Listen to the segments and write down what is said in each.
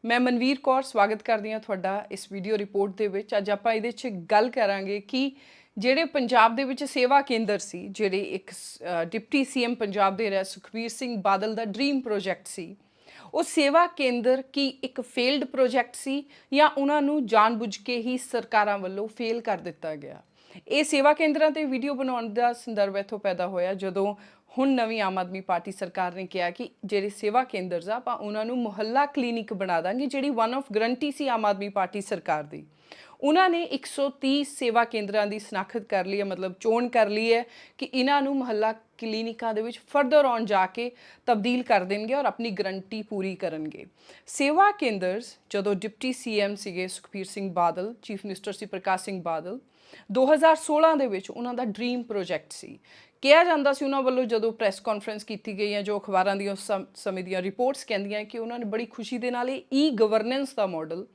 मैं मनवीर कौर स्वागत करदी ਹਾਂ ਤੁਹਾਡਾ ਇਸ ਵੀਡੀਓ ਰਿਪੋਰਟ ਦੇ ਵਿੱਚ। ਅੱਜ ਆਪਾਂ ਇਹਦੇ 'ਚ ਗੱਲ ਕਰਾਂਗੇ ਕਿ ਜਿਹੜੇ ਪੰਜਾਬ ਦੇ ਵਿੱਚ ਸੇਵਾ ਕੇਂਦਰ ਸੀ, ਜਿਹੜੇ ਇੱਕ ਡਿਪਟੀ ਸੀਐਮ ਪੰਜਾਬ ਦੇ ਰਹੇ ਸੁਖਬੀਰ ਸਿੰਘ ਬਾਦਲ ਦਾ ਡ੍ਰੀਮ ਪ੍ਰੋਜੈਕਟ ਸੀ, ਉਹ ਸੇਵਾ ਕੇਂਦਰ ਕੀ ਇੱਕ ਫੇਲਡ ਪ੍ਰੋਜੈਕਟ ਸੀ ਜਾਂ ਉਹਨਾਂ ਨੂੰ ਜਾਣਬੁੱਝ ਕੇ ਹੀ ਸਰਕਾਰਾਂ ਵੱਲੋਂ ਫੇਲ ਕਰ ਦਿੱਤਾ ਗਿਆ। ਇਹ ਸੇਵਾ ਕੇਂਦਰਾਂ ਤੇ ਵੀਡੀਓ ਬਣਾਉਣ ਦਾ ਸੰਦਰਭ ਇੱਥੋਂ ਪੈਦਾ ਹੋਇਆ ਜਦੋਂ ਹੁਣ ਨਵੀਂ ਆਮ ਆਦਮੀ ਪਾਰਟੀ ਸਰਕਾਰ ਨੇ ਕਿਹਾ ਕਿ ਜਿਹੜੇ ਸੇਵਾ ਕੇਂਦਰ ਆ ਆਪਾਂ ਉਹਨਾਂ ਨੂੰ ਮੁਹੱਲਾ ਕਲੀਨਿਕ ਬਣਾ ਦਾਂਗੇ, ਜਿਹੜੀ one of guarantee C Aam Aadmi party ਸਰਕਾਰ ਦੀ। ਉਹਨਾਂ ਨੇ 130 ਸੇਵਾ ਕੇਂਦਰਾਂ ਦੀ ਸ਼ਨਾਖਤ ਕਰ ਲਈ ਹੈ, ਮਤਲਬ ਚੋਣ ਕਰ ਲਈ ਹੈ ਕਿ ਇਹਨਾਂ ਨੂੰ ਮੁਹੱਲਾ ਕਲੀਨਿਕਾਂ ਦੇ ਵਿੱਚ ਫਰਦਰ ਔਨ ਜਾ ਕੇ ਤਬਦੀਲ ਕਰ ਦੇਣਗੇ ਔਰ ਆਪਣੀ ਗਰੰਟੀ ਪੂਰੀ ਕਰਨਗੇ। ਸੇਵਾ ਕੇਂਦਰਸ ਜਦੋਂ ਡਿਪਟੀ ਸੀਐਮ ਸੀਗੇ ਸੁਖਬੀਰ ਸਿੰਘ ਬਾਦਲ, ਚੀਫ ਮਿਨਿਸਟਰ ਸੀ ਪ੍ਰਕਾਸ਼ ਸਿੰਘ ਬਾਦਲ, 2016 ਦੇ ਵਿੱਚ ਉਹਨਾਂ ਦਾ ਡ੍ਰੀਮ ਪ੍ਰੋਜੈਕਟ ਸੀ। ਕਿਹਾ ਜਾਂਦਾ ਸੀ ਉਹਨਾਂ ਵੱਲੋਂ ਜਦੋਂ ਪ੍ਰੈਸ ਕਾਨਫਰੰਸ ਕੀਤੀ ਗਈ ਹੈ, ਜੋ ਅਖਬਾਰਾਂ ਦੀਆਂ ਉਸ ਸਮੇਂ ਦੀਆਂ ਰਿਪੋਰਟਸ ਕਹਿੰਦੀਆਂ ਕਿ ਉਹਨਾਂ ਨੇ ਬੜੀ ਖੁਸ਼ੀ ਦੇ ਨਾਲ ਇਹ ਗਵਰਨੈਂਸ ਦਾ ਮਾਡਲ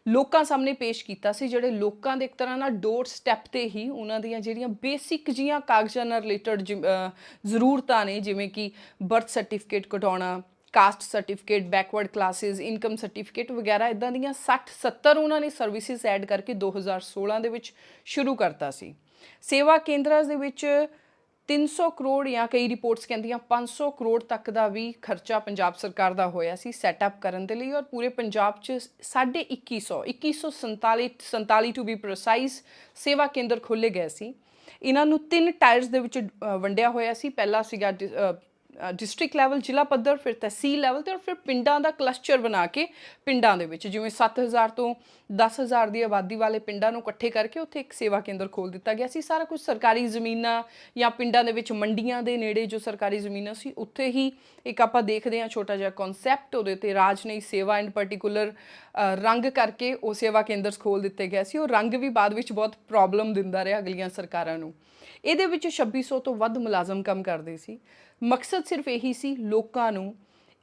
ਲੋਕਾਂ ਸਾਹਮਣੇ ਪੇਸ਼ ਕੀਤਾ ਸੀ, ਜਿਹੜੇ ਲੋਕਾਂ ਦੇ ਇੱਕ ਤਰ੍ਹਾਂ ਨਾਲ ਡੋਰ ਸਟੈਪ 'ਤੇ ਹੀ ਉਹਨਾਂ ਦੀਆਂ ਜਿਹੜੀਆਂ ਬੇਸਿਕ ਜੀਆਂ ਕਾਗਜ਼ਾਂ ਨਾਲ ਰਿਲੇਟਡ ਜ਼ਰੂਰਤਾਂ ਨੇ, ਜਿਵੇਂ ਕਿ ਬਰਥ ਸਰਟੀਫਿਕੇਟ ਕਢਾਉਣਾ, caste certificate, backward classes, income certificate ਵਗੈਰਾ, ਇੱਦਾਂ ਦੀਆਂ 60-70 ਉਹਨਾਂ ਨੇ ਸਰਵਿਸਿਜ਼ ਐਡ ਕਰਕੇ 2016 ਦੇ ਵਿੱਚ ਸ਼ੁਰੂ ਕਰਤਾ ਸੀ। ਸੇਵਾ ਕੇਂਦਰਾਂ ਦੇ ਵਿੱਚ 300 ਕਰੋੜ ਜਾਂ ਕਈ ਰਿਪੋਰਟਸ ਕਹਿੰਦੀਆਂ 500 ਕਰੋੜ ਤੱਕ ਦਾ ਵੀ ਖਰਚਾ ਪੰਜਾਬ ਸਰਕਾਰ ਦਾ ਹੋਇਆ ਸੀ ਸੈਟਅਪ ਕਰਨ ਦੇ ਲਈ, ਔਰ ਪੂਰੇ ਪੰਜਾਬ 'ਚ 2147 ਟੂ ਬੀ ਪ੍ਰੋਸਾਈਜ਼ ਸੇਵਾ ਕੇਂਦਰ ਖੋਲ੍ਹੇ ਗਏ ਸੀ। ਇਹਨਾਂ ਨੂੰ 3 ਟਾਇਰਸ ਦੇ ਵਿੱਚ ਵੰਡਿਆ ਹੋਇਆ ਸੀ। ਪਹਿਲਾ ਸੀਗਾ ਡਿਸਟ੍ਰਿਕਟ ਲੈਵਲ, ਜ਼ਿਲ੍ਹਾ ਪੱਧਰ, ਫਿਰ ਤਹਿਸੀਲ ਲੈਵਲ 'ਤੇ, ਔਰ ਫਿਰ ਪਿੰਡਾਂ ਦਾ ਕਲਸਟਰ ਬਣਾ ਕੇ ਪਿੰਡਾਂ ਦੇ ਵਿੱਚ ਜਿਵੇਂ 7000 ਤੋਂ 10,000 ਦੀ ਆਬਾਦੀ ਵਾਲੇ ਪਿੰਡਾਂ ਨੂੰ ਇਕੱਠੇ ਕਰਕੇ ਉੱਥੇ ਇੱਕ ਸੇਵਾ ਕੇਂਦਰ ਖੋਲ੍ਹ ਦਿੱਤਾ ਗਿਆ ਸੀ। ਸਾਰਾ ਕੁਝ ਸਰਕਾਰੀ ਜ਼ਮੀਨਾਂ ਜਾਂ ਪਿੰਡਾਂ ਦੇ ਵਿੱਚ ਮੰਡੀਆਂ ਦੇ ਨੇੜੇ ਜੋ ਸਰਕਾਰੀ ਜ਼ਮੀਨਾਂ ਸੀ ਉੱਥੇ ਹੀ ਇੱਕ ਆਪਾਂ ਦੇਖਦੇ ਹਾਂ ਛੋਟਾ ਜਿਹਾ ਕਨਸੈਪਟ, ਉਹਦੇ 'ਤੇ ਰਾਜਨਈ ਸੇਵਾ ਐਂਡ ਪਰਟੀਕੂਲਰ ਰੰਗ ਕਰਕੇ ਉਹ ਸੇਵਾ ਕੇਂਦਰ ਖੋਲ੍ਹ ਦਿੱਤੇ ਗਏ ਸੀ। ਉਹ ਰੰਗ ਵੀ ਬਾਅਦ ਵਿੱਚ ਬਹੁਤ ਪ੍ਰੋਬਲਮ ਦਿੰਦਾ ਰਿਹਾ ਅਗਲੀਆਂ ਸਰਕਾਰਾਂ ਨੂੰ। ਇਹਦੇ ਵਿੱਚ 2600 ਤੋਂ ਵੱਧ ਮੁਲਾਜ਼ਮ ਕੰਮ ਕਰਦੇ ਸੀ। ਮਕਸਦ ਸਿਰਫ ਇਹੀ ਸੀ ਲੋਕਾਂ ਨੂੰ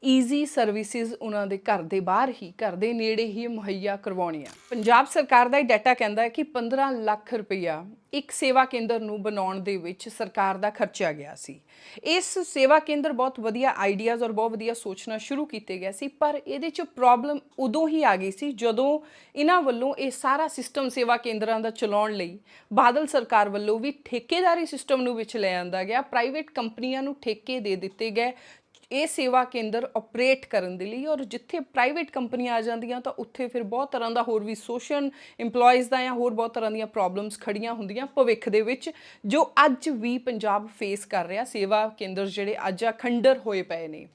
ਈਜ਼ੀ ਸਰਵਿਸਿਜ਼ ਉਹਨਾਂ ਦੇ ਘਰ ਦੇ ਬਾਹਰ ਹੀ, ਘਰ ਦੇ ਨੇੜੇ ਹੀ ਮੁਹੱਈਆ ਕਰਵਾਉਣੀਆਂ। ਪੰਜਾਬ ਸਰਕਾਰ ਦਾ ਇਹ ਡਾਟਾ ਕਹਿੰਦਾ ਹੈ ਕਿ 15 ਲੱਖ ਰੁਪਈਆ ਇੱਕ ਸੇਵਾ ਕੇਂਦਰ ਨੂੰ ਬਣਾਉਣ ਦੇ ਵਿੱਚ ਸਰਕਾਰ ਦਾ ਖਰਚਿਆ ਗਿਆ ਸੀ। ਇਸ ਸੇਵਾ ਕੇਂਦਰ ਬਹੁਤ ਵਧੀਆ ਆਈਡੀਆਜ਼ ਔਰ ਬਹੁਤ ਵਧੀਆ ਸੋਚਣਾ ਸ਼ੁਰੂ ਕੀਤੇ ਗਏ ਸੀ, ਪਰ ਇਹਦੇ 'ਚ ਪ੍ਰੋਬਲਮ ਉਦੋਂ ਹੀ ਆ ਗਈ ਸੀ ਜਦੋਂ ਇਹਨਾਂ ਵੱਲੋਂ ਇਹ ਸਾਰਾ ਸਿਸਟਮ ਸੇਵਾ ਕੇਂਦਰਾਂ ਦਾ ਚਲਾਉਣ ਲਈ ਬਾਦਲ ਸਰਕਾਰ ਵੱਲੋਂ ਵੀ ਠੇਕੇਦਾਰੀ ਸਿਸਟਮ ਨੂੰ ਵਿੱਚ ਲੈ ਆਂਦਾ ਗਿਆ। ਪ੍ਰਾਈਵੇਟ ਕੰਪਨੀਆਂ ਨੂੰ ਠੇਕੇ ਦੇ ਦਿੱਤੇ ਗਏ ਇਹ ਸੇਵਾ ਕੇਂਦਰ ਆਪਰੇਟ ਕਰਨ ਦੇ ਲਈ, ਔਰ ਜਿੱਥੇ ਪ੍ਰਾਈਵੇਟ ਕੰਪਨੀਆਂ ਆ ਜਾਂਦੀਆਂ ਤਾਂ ਉੱਥੇ ਫਿਰ ਬਹੁਤ ਤਰ੍ਹਾਂ ਦਾ ਹੋਰ ਵੀ ਸੋਸ਼ਲ ਇੰਪਲੋਇਜ਼ ਦਾ ਜਾਂ ਹੋਰ ਬਹੁਤ ਤਰ੍ਹਾਂ ਦੀਆਂ ਪ੍ਰੋਬਲਮਸ ਖੜੀਆਂ ਹੁੰਦੀਆਂ ਭਵਿੱਖ ਦੇ ਵਿੱਚ, ਜੋ ਅੱਜ ਵੀ ਪੰਜਾਬ ਫੇਸ ਕਰ ਰਿਹਾ। ਸੇਵਾ ਕੇਂਦਰ ਜਿਹੜੇ ਅੱਜ ਖੰਡਰ ਹੋਏ ਪਏ ਨੇ।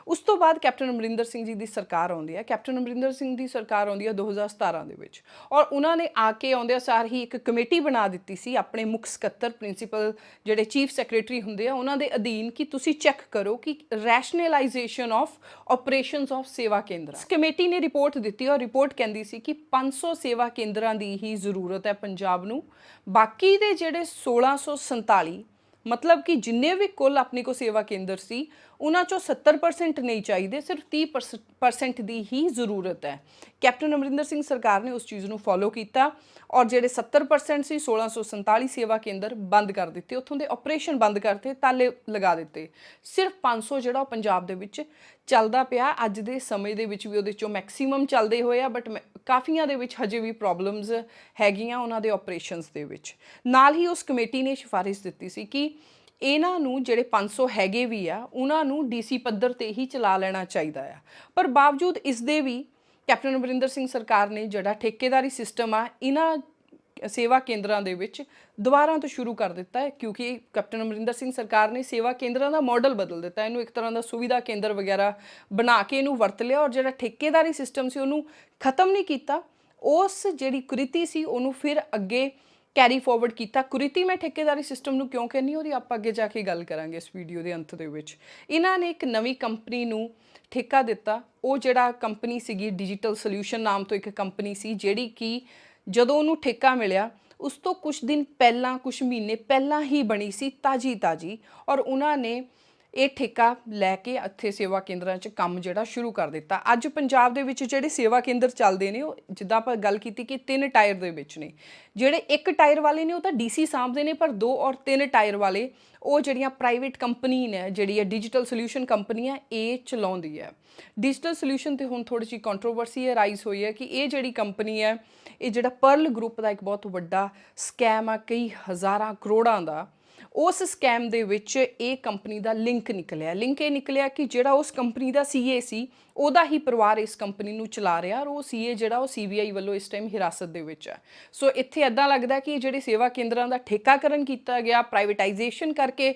ਉਸ ਤੋਂ ਬਾਅਦ ਕੈਪਟਨ ਅਮਰਿੰਦਰ ਸਿੰਘ ਜੀ ਦੀ ਸਰਕਾਰ ਆਉਂਦੀ ਹੈ। ਕੈਪਟਨ ਅਮਰਿੰਦਰ ਸਿੰਘ ਦੀ ਸਰਕਾਰ ਆਉਂਦੀ ਹੈ 2017 ਦੇ ਵਿੱਚ, ਔਰ ਉਹਨਾਂ ਨੇ ਆ ਕੇ ਆਉਂਦਿਆਂ ਸਾਰ ਹੀ ਇੱਕ ਕਮੇਟੀ ਬਣਾ ਦਿੱਤੀ ਸੀ ਆਪਣੇ ਮੁੱਖ ਸਕੱਤਰ, ਪ੍ਰਿੰਸੀਪਲ ਜਿਹੜੇ ਚੀਫ ਸੈਕਟਰੀ ਹੁੰਦੇ ਆ ਉਹਨਾਂ ਦੇ ਅਧੀਨ, ਕਿ ਤੁਸੀਂ ਚੈੱਕ ਕਰੋ ਕਿ ਰੈਸ਼ਨਲਾਈਜੇਸ਼ਨ ਆਫ ਆਪਰੇਸ਼ਨਸ ਆਫ ਸੇਵਾ ਕੇਂਦਰ। ਇਸ ਕਮੇਟੀ ਨੇ ਰਿਪੋਰਟ ਦਿੱਤੀ ਔਰ ਰਿਪੋਰਟ ਕਹਿੰਦੀ ਸੀ ਕਿ 500 ਸੇਵਾ ਕੇਂਦਰਾਂ ਦੀ ਹੀ ਜ਼ਰੂਰਤ ਹੈ ਪੰਜਾਬ ਨੂੰ। ਬਾਕੀ ਦੇ ਜਿਹੜੇ 1647, ਮਤਲਬ ਕਿ ਜਿੰਨੇ ਵੀ ਕੁੱਲ ਆਪਣੇ ਕੋਲ ਸੇਵਾ ਕੇਂਦਰ ਸੀ ਉਹਨਾਂ 'ਚੋਂ 70% ਨਹੀਂ ਚਾਹੀਦੇ, ਸਿਰਫ 30% ਦੀ ਹੀ ਜ਼ਰੂਰਤ ਹੈ। ਕੈਪਟਨ ਅਮਰਿੰਦਰ ਸਿੰਘ ਸਰਕਾਰ ਨੇ ਉਸ ਚੀਜ਼ ਨੂੰ ਫੋਲੋ ਕੀਤਾ ਔਰ ਜਿਹੜੇ 70% ਸੀ 1647 ਸੇਵਾ ਕੇਂਦਰ ਬੰਦ ਕਰ ਦਿੱਤੇ, ਉੱਥੋਂ ਦੇ ਆਪਰੇਸ਼ਨ ਬੰਦ ਕਰਤੇ, ਤਾਲੇ ਲਗਾ ਦਿੱਤੇ। ਸਿਰਫ 500 ਜਿਹੜਾ ਉਹ ਪੰਜਾਬ ਦੇ ਵਿੱਚ ਚੱਲਦਾ ਪਿਆ ਅੱਜ ਦੇ ਸਮੇਂ ਦੇ ਵਿੱਚ ਵੀ, ਉਹਦੇ 'ਚੋਂ ਮੈਕਸੀਮਮ ਚੱਲਦੇ ਹੋਏ ਆ, ਬਟ ਕਾਫੀਆਂ ਦੇ ਵਿੱਚ ਹਜੇ ਵੀ ਪ੍ਰੋਬਲਮਸ ਹੈਗੀਆਂ ਉਹਨਾਂ ਦੇ ਆਪਰੇਸ਼ਨਸ ਦੇ ਵਿੱਚ। ਨਾਲ ਹੀ ਉਸ ਕਮੇਟੀ ਨੇ ਸਿਫਾਰਿਸ਼ ਦਿੱਤੀ ਸੀ ਕਿ ਇਹਨਾਂ ਨੂੰ ਜਿਹੜੇ 500 ਹੈਗੇ ਵੀ ਆ ਉਹਨਾਂ ਨੂੰ DC ਪੱਧਰ 'ਤੇ ਹੀ ਚਲਾ ਲੈਣਾ ਚਾਹੀਦਾ ਆ। ਪਰ ਬਾਵਜੂਦ ਇਸ ਦੇ ਵੀ ਕੈਪਟਨ ਅਮਰਿੰਦਰ ਸਿੰਘ ਸਰਕਾਰ ਨੇ ਜਿਹੜਾ ਠੇਕੇਦਾਰੀ ਸਿਸਟਮ ਆ ਇਹਨਾਂ ਸੇਵਾ ਕੇਂਦਰਾਂ ਦੇ ਵਿੱਚ ਦੁਬਾਰਾ ਤੋਂ ਸ਼ੁਰੂ ਕਰ ਦਿੱਤਾ ਹੈ, ਕਿਉਂਕਿ ਕੈਪਟਨ ਅਮਰਿੰਦਰ ਸਿੰਘ ਸਰਕਾਰ ਨੇ ਸੇਵਾ ਕੇਂਦਰਾਂ ਦਾ ਮਾਡਲ ਬਦਲ ਦਿੱਤਾ, ਇਹਨੂੰ ਇੱਕ ਤਰ੍ਹਾਂ ਦਾ ਸੁਵਿਧਾ ਕੇਂਦਰ ਵਗੈਰਾ ਬਣਾ ਕੇ ਇਹਨੂੰ ਵਰਤ ਲਿਆ, ਔਰ ਜਿਹੜਾ ਠੇਕੇਦਾਰੀ ਸਿਸਟਮ ਸੀ ਉਹਨੂੰ ਖਤਮ ਨਹੀਂ ਕੀਤਾ। ਉਸ ਜਿਹੜੀ ਕੁਰੀਤੀ ਸੀ ਉਹਨੂੰ ਫਿਰ ਅੱਗੇ ਕੈਰੀ ਫੋਰਵਰਡ ਕੀਤਾ। ਕੁਰੀਤੀ ਮੈਂ ਠੇਕੇਦਾਰੀ ਸਿਸਟਮ ਨੂੰ ਕਿਉਂ ਕਹਿੰਦੀ, ਉਹਦੀ ਆਪਾਂ ਅੱਗੇ ਜਾ ਕੇ ਗੱਲ ਕਰਾਂਗੇ ਇਸ ਵੀਡੀਓ ਦੇ ਅੰਤ ਦੇ ਵਿੱਚ। ਇਹਨਾਂ ਨੇ ਇੱਕ ਨਵੀਂ ਕੰਪਨੀ ਨੂੰ ਠੇਕਾ ਦਿੱਤਾ। ਉਹ ਜਿਹੜਾ ਕੰਪਨੀ ਸੀਗੀ ਡਿਜੀਟਲ ਸੋਲਿਊਸ਼ਨ ਨਾਮ ਤੋਂ ਇੱਕ ਕੰਪਨੀ ਸੀ, ਜਿਹੜੀ ਕਿ ਜਦੋਂ ਉਹਨੂੰ ਠੇਕਾ ਮਿਲਿਆ ਉਸ ਤੋਂ ਕੁਝ ਦਿਨ ਪਹਿਲਾਂ, ਕੁਝ ਮਹੀਨੇ ਪਹਿਲਾਂ ਹੀ ਬਣੀ ਸੀ, ਤਾਜੀ, ਔਰ ਉਹਨਾਂ ਨੇ ਇਹ ਠੇਕਾ ਲੈ ਕੇ ਇੱਥੇ ਸੇਵਾ ਕੇਂਦਰਾਂ 'ਚ ਕੰਮ ਜਿਹੜਾ ਸ਼ੁਰੂ ਕਰ ਦਿੱਤਾ। ਅੱਜ ਪੰਜਾਬ ਦੇ ਵਿੱਚ ਜਿਹੜੇ ਸੇਵਾ ਕੇਂਦਰ ਚੱਲਦੇ ਨੇ ਉਹ ਜਿੱਦਾਂ ਆਪਾਂ ਗੱਲ ਕੀਤੀ ਕਿ 3 ਟਾਇਰ ਦੇ ਵਿੱਚ ਨੇ। ਜਿਹੜੇ 1 ਟਾਇਰ ਵਾਲੇ ਨੇ ਉਹ ਤਾਂ ਡੀਸੀ ਸਾਂਭਦੇ ਨੇ, ਪਰ 2 ਔਰ 3 ਟਾਇਰ ਵਾਲੇ ਉਹ ਜਿਹੜੀਆਂ ਪ੍ਰਾਈਵੇਟ ਕੰਪਨੀ ਨੇ, ਜਿਹੜੀ ਹੈ ਡਿਜੀਟਲ ਸੋਲਿਊਸ਼ਨ ਕੰਪਨੀ ਹੈ, ਇਹ ਚਲਾਉਂਦੀ ਹੈ। ਡਿਜੀਟਲ ਸੋਲਿਊਸ਼ਨ ਤੇ ਹੁਣ ਥੋੜੀ ਜਿਹੀ ਕੰਟਰੋਵਰਸੀ ਰਾਈਜ਼ ਹੋਈ ਹੈ ਕਿ ਇਹ ਜਿਹੜੀ ਕੰਪਨੀ ਹੈ, ਇਹ ਜਿਹੜਾ ਪਰਲ ਗਰੁੱਪ ਦਾ ਇੱਕ ਬਹੁਤ ਵੱਡਾ ਸਕੈਮ ਆ, ਕਈ ਹਜ਼ਾਰਾਂ ਕਰੋੜਾਂ ਦਾ। ਉਸ ਸਕੈਮ ਦੇ ਵਿੱਚ ਇਹ ਕੰਪਨੀ ਦਾ ਲਿੰਕ ਇਹ ਨਿਕਲਿਆ ਕਿ ਜਿਹੜਾ ਉਸ ਕੰਪਨੀ ਦਾ ਸੀਏ ਸੀ, ਉਹਦਾ ਹੀ ਪਰਿਵਾਰ ਇਸ ਕੰਪਨੀ ਨੂੰ ਚਲਾ ਰਿਹਾ, ਔਰ ਉਹ ਸੀਏ ਜਿਹੜਾ ਉਹ ਸੀਬੀਆਈ ਵੱਲੋਂ ਇਸ ਟਾਈਮ ਹਿਰਾਸਤ ਦੇ ਵਿੱਚ ਹੈ। ਸੋ ਇੱਥੇ ਇੱਦਾਂ ਲੱਗਦਾ ਕਿ ਜਿਹੜੇ ਸੇਵਾ ਕੇਂਦਰਾਂ ਦਾ ਠੇਕਾਕਰਨ ਕੀਤਾ ਗਿਆ, ਪ੍ਰਾਈਵੇਟਾਈਜੇਸ਼ਨ ਕਰਕੇ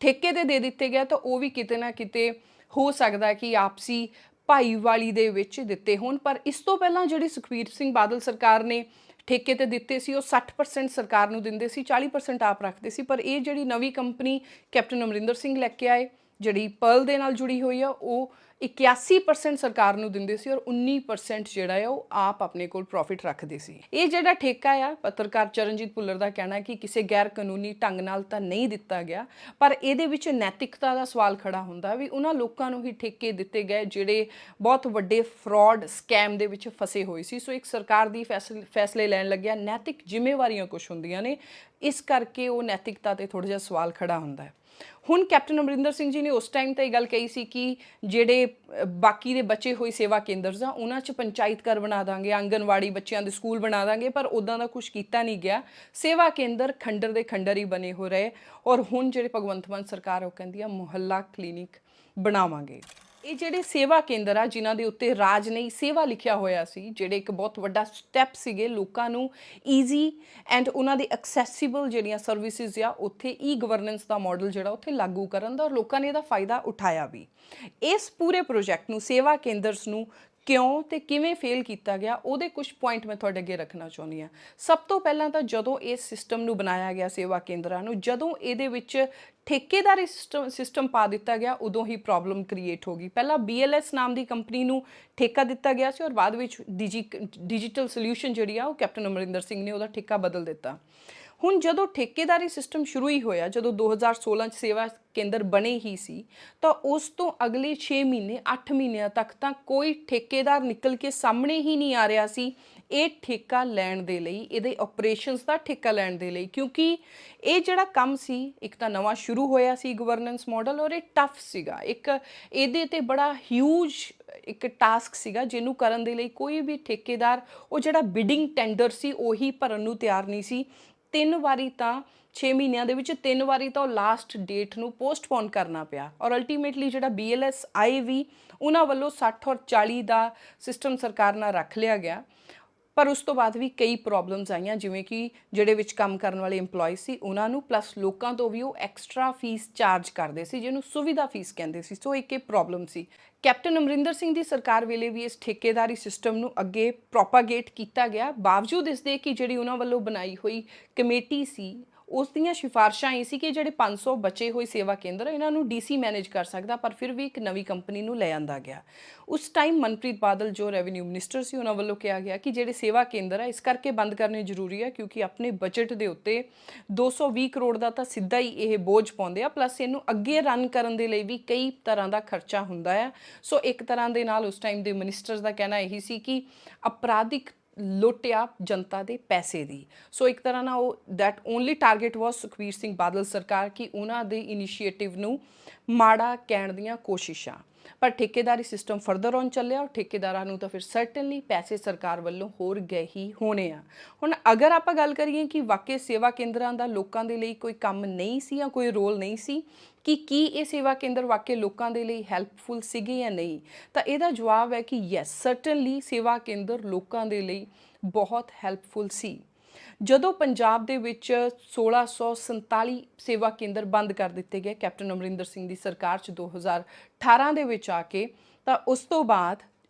ਠੇਕੇ ਤੇ ਦੇ ਦਿੱਤੇ ਗਿਆ, ਤਾਂ ਉਹ ਵੀ ਕਿਤੇ ਨਾ ਕਿਤੇ ਹੋ ਸਕਦਾ ਕਿ ਆਪਸੀ ਭਾਈਵਾਲੀ ਦੇ ਵਿੱਚ ਦਿੱਤੇ ਹੋਣ। ਪਰ ਇਸ ਤੋਂ ਪਹਿਲਾਂ ਜਿਹੜੀ ਸੁਖਬੀਰ ਸਿੰਘ ਬਾਦਲ ਸਰਕਾਰ ਨੇ ਠੇਕੇ ਤੇ ਦਿੱਤੇ ਸੀ, ਉਹ 60% ਸਰਕਾਰ ਨੂੰ ਦਿੰਦੇ ਸੀ, 40% ਆਪ ਰੱਖਦੇ ਸੀ। ਪਰ ਇਹ ਜਿਹੜੀ ਨਵੀਂ ਕੰਪਨੀ ਕੈਪਟਨ ਅਮਰਿੰਦਰ ਸਿੰਘ ਲੈ ਕੇ ਆਏ, ਜਿਹੜੀ ਪਰਲ ਦੇ ਨਾਲ ਜੁੜੀ ਹੋਈ ਆ, ਉਹ 81% ਸਰਕਾਰ ਨੂੰ ਦਿੰਦੇ ਸੀ ਔਰ 19% ਜਿਹੜਾ ਹੈ ਉਹ ਆਪ ਆਪਣੇ ਕੋਲ ਪ੍ਰੋਫਿਟ ਰੱਖਦੇ ਸੀ। ਇਹ ਜਿਹੜਾ ਠੇਕਾ ਆ, ਪੱਤਰਕਾਰ ਚਰਨਜੀਤ ਭੁੱਲਰ ਦਾ ਕਹਿਣਾ ਹੈ ਕਿ ਕਿਸੇ ਗੈਰ ਕਾਨੂੰਨੀ ਢੰਗ ਨਾਲ ਤਾਂ ਨਹੀਂ ਦਿੱਤਾ ਗਿਆ, ਪਰ ਇਹਦੇ ਵਿੱਚ ਨੈਤਿਕਤਾ ਦਾ ਸਵਾਲ ਖੜਾ ਹੁੰਦਾ ਵੀ ਉਹਨਾਂ ਲੋਕਾਂ ਨੂੰ ਹੀ ਠੇਕੇ ਦਿੱਤੇ ਗਏ ਜਿਹੜੇ ਬਹੁਤ ਵੱਡੇ ਫਰਾਡ ਸਕੈਮ ਦੇ ਵਿੱਚ ਫਸੇ ਹੋਏ ਸੀ। ਸੋ ਇੱਕ ਸਰਕਾਰ ਦੀ ਫੈਸਲੇ ਲੈਣ ਲੱਗਿਆ, ਨੈਤਿਕ ਜ਼ਿੰਮੇਵਾਰੀਆਂ ਕੁਝ ਹੁੰਦੀਆਂ ਨੇ, ਇਸ ਕਰਕੇ ਉਹ ਨੈਤਿਕਤਾ ਤੇ ਥੋੜਾ ਜਿਹਾ ਸਵਾਲ ਖੜਾ ਹੁੰਦਾ ਹੈ। ਹੁਣ ਕੈਪਟਨ ਅਮਰਿੰਦਰ ਸਿੰਘ ਜੀ ਨੇ ਉਸ ਟਾਈਮ ਤਾਂ ਇਹ ਗੱਲ ਕਹੀ ਸੀ ਕਿ ਜਿਹੜੇ ਬਾਕੀ ਦੇ ਬਚੇ ਹੋਏ ਸੇਵਾ ਕੇਂਦਰ ਆ, ਉਹਨਾਂ 'ਚ ਪੰਚਾਇਤ ਘਰ ਬਣਾ ਦਾਂਗੇ, ਆਂਗਨਵਾੜੀ ਬੱਚਿਆਂ ਦੇ ਸਕੂਲ ਬਣਾ ਦਾਂਗੇ, ਪਰ ਉੱਦਾਂ ਦਾ ਕੁਝ ਕੀਤਾ ਨਹੀਂ ਗਿਆ। ਸੇਵਾ ਕੇਂਦਰ ਖੰਡਰ ਦੇ ਖੰਡਰ ਹੀ ਬਣੇ ਹੋ ਰਹੇ। ਔਰ ਹੁਣ ਜਿਹੜੇ ਭਗਵੰਤ ਮਾਨ ਸਰਕਾਰ ਉਹ ਕਹਿੰਦੀ ਆ ਮੁਹੱਲਾ ਕਲੀਨਿਕ ਬਣਾਵਾਂਗੇ। ਇਹ ਜਿਹੜੇ ਸੇਵਾ ਕੇਂਦਰ ਆ ਜਿਨ੍ਹਾਂ ਦੇ ਉੱਤੇ ਰਾਜ ਨਹੀਂ ਸੇਵਾ ਲਿਖਿਆ ਹੋਇਆ ਸੀ, ਜਿਹੜੇ ਇੱਕ ਬਹੁਤ ਵੱਡਾ ਸਟੈਪ ਸੀਗੇ ਲੋਕਾਂ ਨੂੰ ਈਜ਼ੀ ਐਂਡ ਉਹਨਾਂ ਦੇ ਐਕਸੈਸਿਬਲ ਜਿਹੜੀਆਂ ਸਰਵਿਸਿਜ਼ ਆ ਉੱਥੇ ਈ ਗਵਰਨੈਂਸ ਦਾ ਮਾਡਲ ਜਿਹੜਾ ਉੱਥੇ ਲਾਗੂ ਕਰਨ ਦਾ, ਔਰ ਲੋਕਾਂ ਨੇ ਇਹਦਾ ਫਾਇਦਾ ਉਠਾਇਆ ਵੀ। ਇਸ ਪੂਰੇ ਪ੍ਰੋਜੈਕਟ ਨੂੰ, ਸੇਵਾ ਕੇਂਦਰਸ ਨੂੰ ਕਿਉਂ ਤੇ ਕਿਵੇਂ ਫੇਲ ਕੀਤਾ ਗਿਆ, ਉਹਦੇ ਕੁਝ ਪੁਆਇੰਟ ਮੈਂ ਤੁਹਾਡੇ ਅੱਗੇ ਰੱਖਣਾ ਚਾਹੁੰਦੀ ਹਾਂ। ਸਭ ਤੋਂ ਪਹਿਲਾਂ ਤਾਂ ਜਦੋਂ ਇਸ ਸਿਸਟਮ ਨੂੰ ਬਣਾਇਆ ਗਿਆ ਸੇਵਾ ਕੇਂਦਰਾਂ ਨੂੰ, ਜਦੋਂ ਇਹਦੇ ਵਿੱਚ ਠੇਕੇਦਾਰੀ ਸਿਸਟਮ ਪਾ ਦਿੱਤਾ ਗਿਆ, ਉਦੋਂ ਹੀ ਪ੍ਰੋਬਲਮ ਕ੍ਰੀਏਟ ਹੋ ਗਈ। ਪਹਿਲਾਂ BLS ਨਾਮ ਦੀ ਕੰਪਨੀ ਨੂੰ ਠੇਕਾ ਦਿੱਤਾ ਗਿਆ ਸੀ ਔਰ ਬਾਅਦ ਵਿੱਚ ਡਿਜੀਟਲ ਸੋਲਿਊਸ਼ਨ ਜਿਹੜੀ ਆ ਉਹ ਕੈਪਟਨ ਅਮਰਿੰਦਰ ਸਿੰਘ ਨੇ ਉਹਦਾ ਠੇਕਾ ਬਦਲ ਦਿੱਤਾ। ਹੁਣ ਜਦੋਂ ਠੇਕੇਦਾਰੀ ਸਿਸਟਮ ਸ਼ੁਰੂ ਹੀ ਹੋਇਆ, ਜਦੋਂ 2016 'ਚ ਸੇਵਾ ਕੇਂਦਰ ਬਣੇ ਹੀ ਸੀ, ਤਾਂ ਉਸ ਤੋਂ ਅਗਲੇ 6 ਮਹੀਨੇ 8 ਮਹੀਨਿਆਂ ਤੱਕ ਤਾਂ ਕੋਈ ਠੇਕੇਦਾਰ ਨਿਕਲ ਕੇ ਸਾਹਮਣੇ ਹੀ ਨਹੀਂ ਆ ਰਿਹਾ ਸੀ ਇਹ ਠੇਕਾ ਲੈਣ ਦੇ ਲਈ, ਇਹਦੇ ਆਪਰੇਸ਼ਨਸ ਦਾ ਠੇਕਾ ਲੈਣ ਦੇ ਲਈ। ਕਿਉਂਕਿ ਇਹ ਜਿਹੜਾ ਕੰਮ ਸੀ, ਇੱਕ ਤਾਂ ਨਵਾਂ ਸ਼ੁਰੂ ਹੋਇਆ ਸੀ ਗਵਰਨੈਂਸ ਮਾਡਲ, ਔਰ ਇਹ ਟਫ ਸੀਗਾ, ਇੱਕ ਇਹਦੇ ਤੇ ਬੜਾ ਹਿਊਜ ਇੱਕ ਟਾਸਕ ਸੀਗਾ ਜਿਹਨੂੰ ਕਰਨ ਦੇ ਲਈ ਕੋਈ ਵੀ ਠੇਕੇਦਾਰ ਉਹ ਜਿਹੜਾ ਬਿਡਿੰਗ ਟੈਂਡਰ ਸੀ ਉਹੀ ਭਰਨ ਨੂੰ ਤਿਆਰ ਨਹੀਂ ਸੀ। 3 ਵਾਰੀ ਤਾਂ 6 ਮਹੀਨਿਆਂ ਦੇ ਵਿੱਚ 3 ਵਾਰੀ ਤਾਂ ਉਹ ਲਾਸਟ ਡੇਟ ਨੂੰ ਪੋਸਟਪੋਨ ਕਰਨਾ ਪਿਆ, ਔਰ ਅਲਟੀਮੇਟਲੀ ਜਿਹੜਾ BLS ਆਏ ਵੀ ਉਹਨਾਂ ਵੱਲੋਂ 60 ਔਰ 40 ਦਾ ਸਿਸਟਮ ਸਰਕਾਰ ਨਾਲ ਰੱਖ ਲਿਆ ਗਿਆ। ਪਰ ਉਸ ਤੋਂ ਬਾਅਦ ਵੀ ਕਈ ਪ੍ਰੋਬਲਮਸ ਆਈਆਂ, ਜਿਵੇਂ ਕਿ ਜਿਹੜੇ ਵਿੱਚ ਕੰਮ ਕਰਨ ਵਾਲੇ EMPLOYEES ਸੀ ਉਹਨਾਂ ਨੂੰ, ਪਲੱਸ ਲੋਕਾਂ ਤੋਂ ਵੀ ਉਹ ਐਕਸਟਰਾ ਫੀਸ ਚਾਰਜ ਕਰਦੇ ਸੀ ਜਿਹਨੂੰ ਸੁਵਿਧਾ ਫੀਸ ਕਹਿੰਦੇ ਸੀ। ਸੋ ਇੱਕ ਇਹ ਪ੍ਰੋਬਲਮ ਸੀ। ਕੈਪਟਨ ਅਮਰਿੰਦਰ ਸਿੰਘ ਦੀ ਸਰਕਾਰ ਵੇਲੇ ਵੀ ਇਸ ਠੇਕੇਦਾਰੀ ਸਿਸਟਮ ਨੂੰ ਅੱਗੇ ਪ੍ਰੋਪਾਗੇਟ ਕੀਤਾ ਗਿਆ, ਬਾਵਜੂਦ ਇਸ ਦੇ ਕਿ ਜਿਹੜੀ ਉਹਨਾਂ ਵੱਲੋਂ ਬਣਾਈ ਹੋਈ ਕਮੇਟੀ ਸੀ ਉਸ ਦੀਆਂ ਸਿਫਾਰਸ਼ਾਂ ਇਹ ਸੀ ਕਿ ਜਿਹੜੇ 500 ਬਚੇ ਹੋਏ ਸੇਵਾ ਕੇਂਦਰ ਇਹਨਾਂ ਨੂੰ DC ਮੈਨੇਜ ਕਰ ਸਕਦਾ, ਪਰ ਫਿਰ ਵੀ ਇੱਕ ਨਵੀਂ ਕੰਪਨੀ ਨੂੰ ਲੈ ਆਂਦਾ ਗਿਆ। ਉਸ ਟਾਈਮ ਮਨਪ੍ਰੀਤ ਬਾਦਲ ਜੋ ਰੈਵਨਿਊ ਮਿਨਿਸਟਰ ਸੀ, ਉਹਨਾਂ ਵੱਲੋਂ ਕਿਹਾ ਗਿਆ ਕਿ ਜਿਹੜੇ ਸੇਵਾ ਕੇਂਦਰ ਹੈ ਇਸ ਕਰਕੇ ਬੰਦ ਕਰਨੇ ਜ਼ਰੂਰੀ ਹੈ ਕਿਉਂਕਿ ਆਪਣੇ ਬਜਟ ਦੇ ਉੱਤੇ 220 ਕਰੋੜ ਦਾ ਤਾਂ ਸਿੱਧਾ ਹੀ ਇਹ ਬੋਝ ਪਾਉਂਦੇ ਆ, ਪਲੱਸ ਇਹਨੂੰ ਅੱਗੇ ਰਨ ਕਰਨ ਦੇ ਲਈ ਵੀ ਕਈ ਤਰ੍ਹਾਂ ਦਾ ਖਰਚਾ ਹੁੰਦਾ ਹੈ। ਸੋ ਇੱਕ ਤਰ੍ਹਾਂ ਦੇ ਨਾਲ ਉਸ ਟਾਈਮ ਦੇ ਮਿਨਿਸਟਰਸ ਦਾ ਕਹਿਣਾ ਇਹੀ ਸੀ ਕਿ ਅਪਰਾਧਿਕ ਲੁੱਟ ਆ ਜਨਤਾ ਦੇ ਪੈਸੇ ਦੀ। ਸੋ ਇੱਕ ਤਰ੍ਹਾਂ ਨਾਲ ਉਹ ਦੈਟ ਓਨਲੀ ਟਾਰਗੇਟ ਵਾਸ ਸੁਖਬੀਰ ਸਿੰਘ ਬਾਦਲ ਸਰਕਾਰ ਕਿ ਉਹਨਾਂ ਦੇ ਇਨੀਸ਼ੀਏਟਿਵ ਨੂੰ ਮਾੜਾ ਕਹਿਣ ਦੀਆਂ ਕੋਸ਼ਿਸ਼ਾਂ। ਪਰ ਠੇਕੇਦਾਰੀ ਸਿਸਟਮ ਫਰਦਰ ਔਨ ਚੱਲਿਆ ਔਰ ਠੇਕੇਦਾਰਾਂ ਨੂੰ ਤਾਂ ਫਿਰ ਸਰਟਨਲੀ ਪੈਸੇ ਸਰਕਾਰ ਵੱਲੋਂ ਹੋਰ ਗਏ ਹੀ ਹੋਣੇ ਆ। ਹੁਣ ਅਗਰ ਆਪਾਂ ਗੱਲ ਕਰੀਏ ਕਿ ਵਾਕਈ ਸੇਵਾ ਕੇਂਦਰਾਂ ਦਾ ਲੋਕਾਂ ਦੇ ਲਈ ਕੋਈ ਕੰਮ ਨਹੀਂ ਸੀ ਜਾਂ ਕੋਈ ਰੋਲ ਨਹੀਂ ਸੀ, ਕਿ ਕੀ ਇਹ ਸੇਵਾ ਕੇਂਦਰ ਵਾਕਈ ਲੋਕਾਂ ਦੇ ਲਈ ਹੈਲਪਫੁਲ ਸੀਗੇ ਜਾਂ ਨਹੀਂ, ਤਾਂ ਇਹਦਾ ਜਵਾਬ ਹੈ ਕਿ ਯੈਸ, ਸਰਟਨਲੀ ਸੇਵਾ ਕੇਂਦਰ ਲੋਕਾਂ ਦੇ ਲਈ ਬਹੁਤ ਹੈਲਪਫੁਲ ਸੀ। ਜਦੋਂ ਪੰਜਾਬ ਦੇ ਵਿੱਚ 1647 ਸੇਵਾ ਕੇਂਦਰ ਬੰਦ ਕਰ ਦਿੱਤੇ ਗਏ ਕੈਪਟਨ ਅਮਰਿੰਦਰ ਸਿੰਘ ਦੀ ਸਰਕਾਰ 'ਚ 2018 ਦੇ ਵਿੱਚ ਆ ਕੇ, ਤਾਂ ਉਸ ਤੋਂ ਬਾਅਦ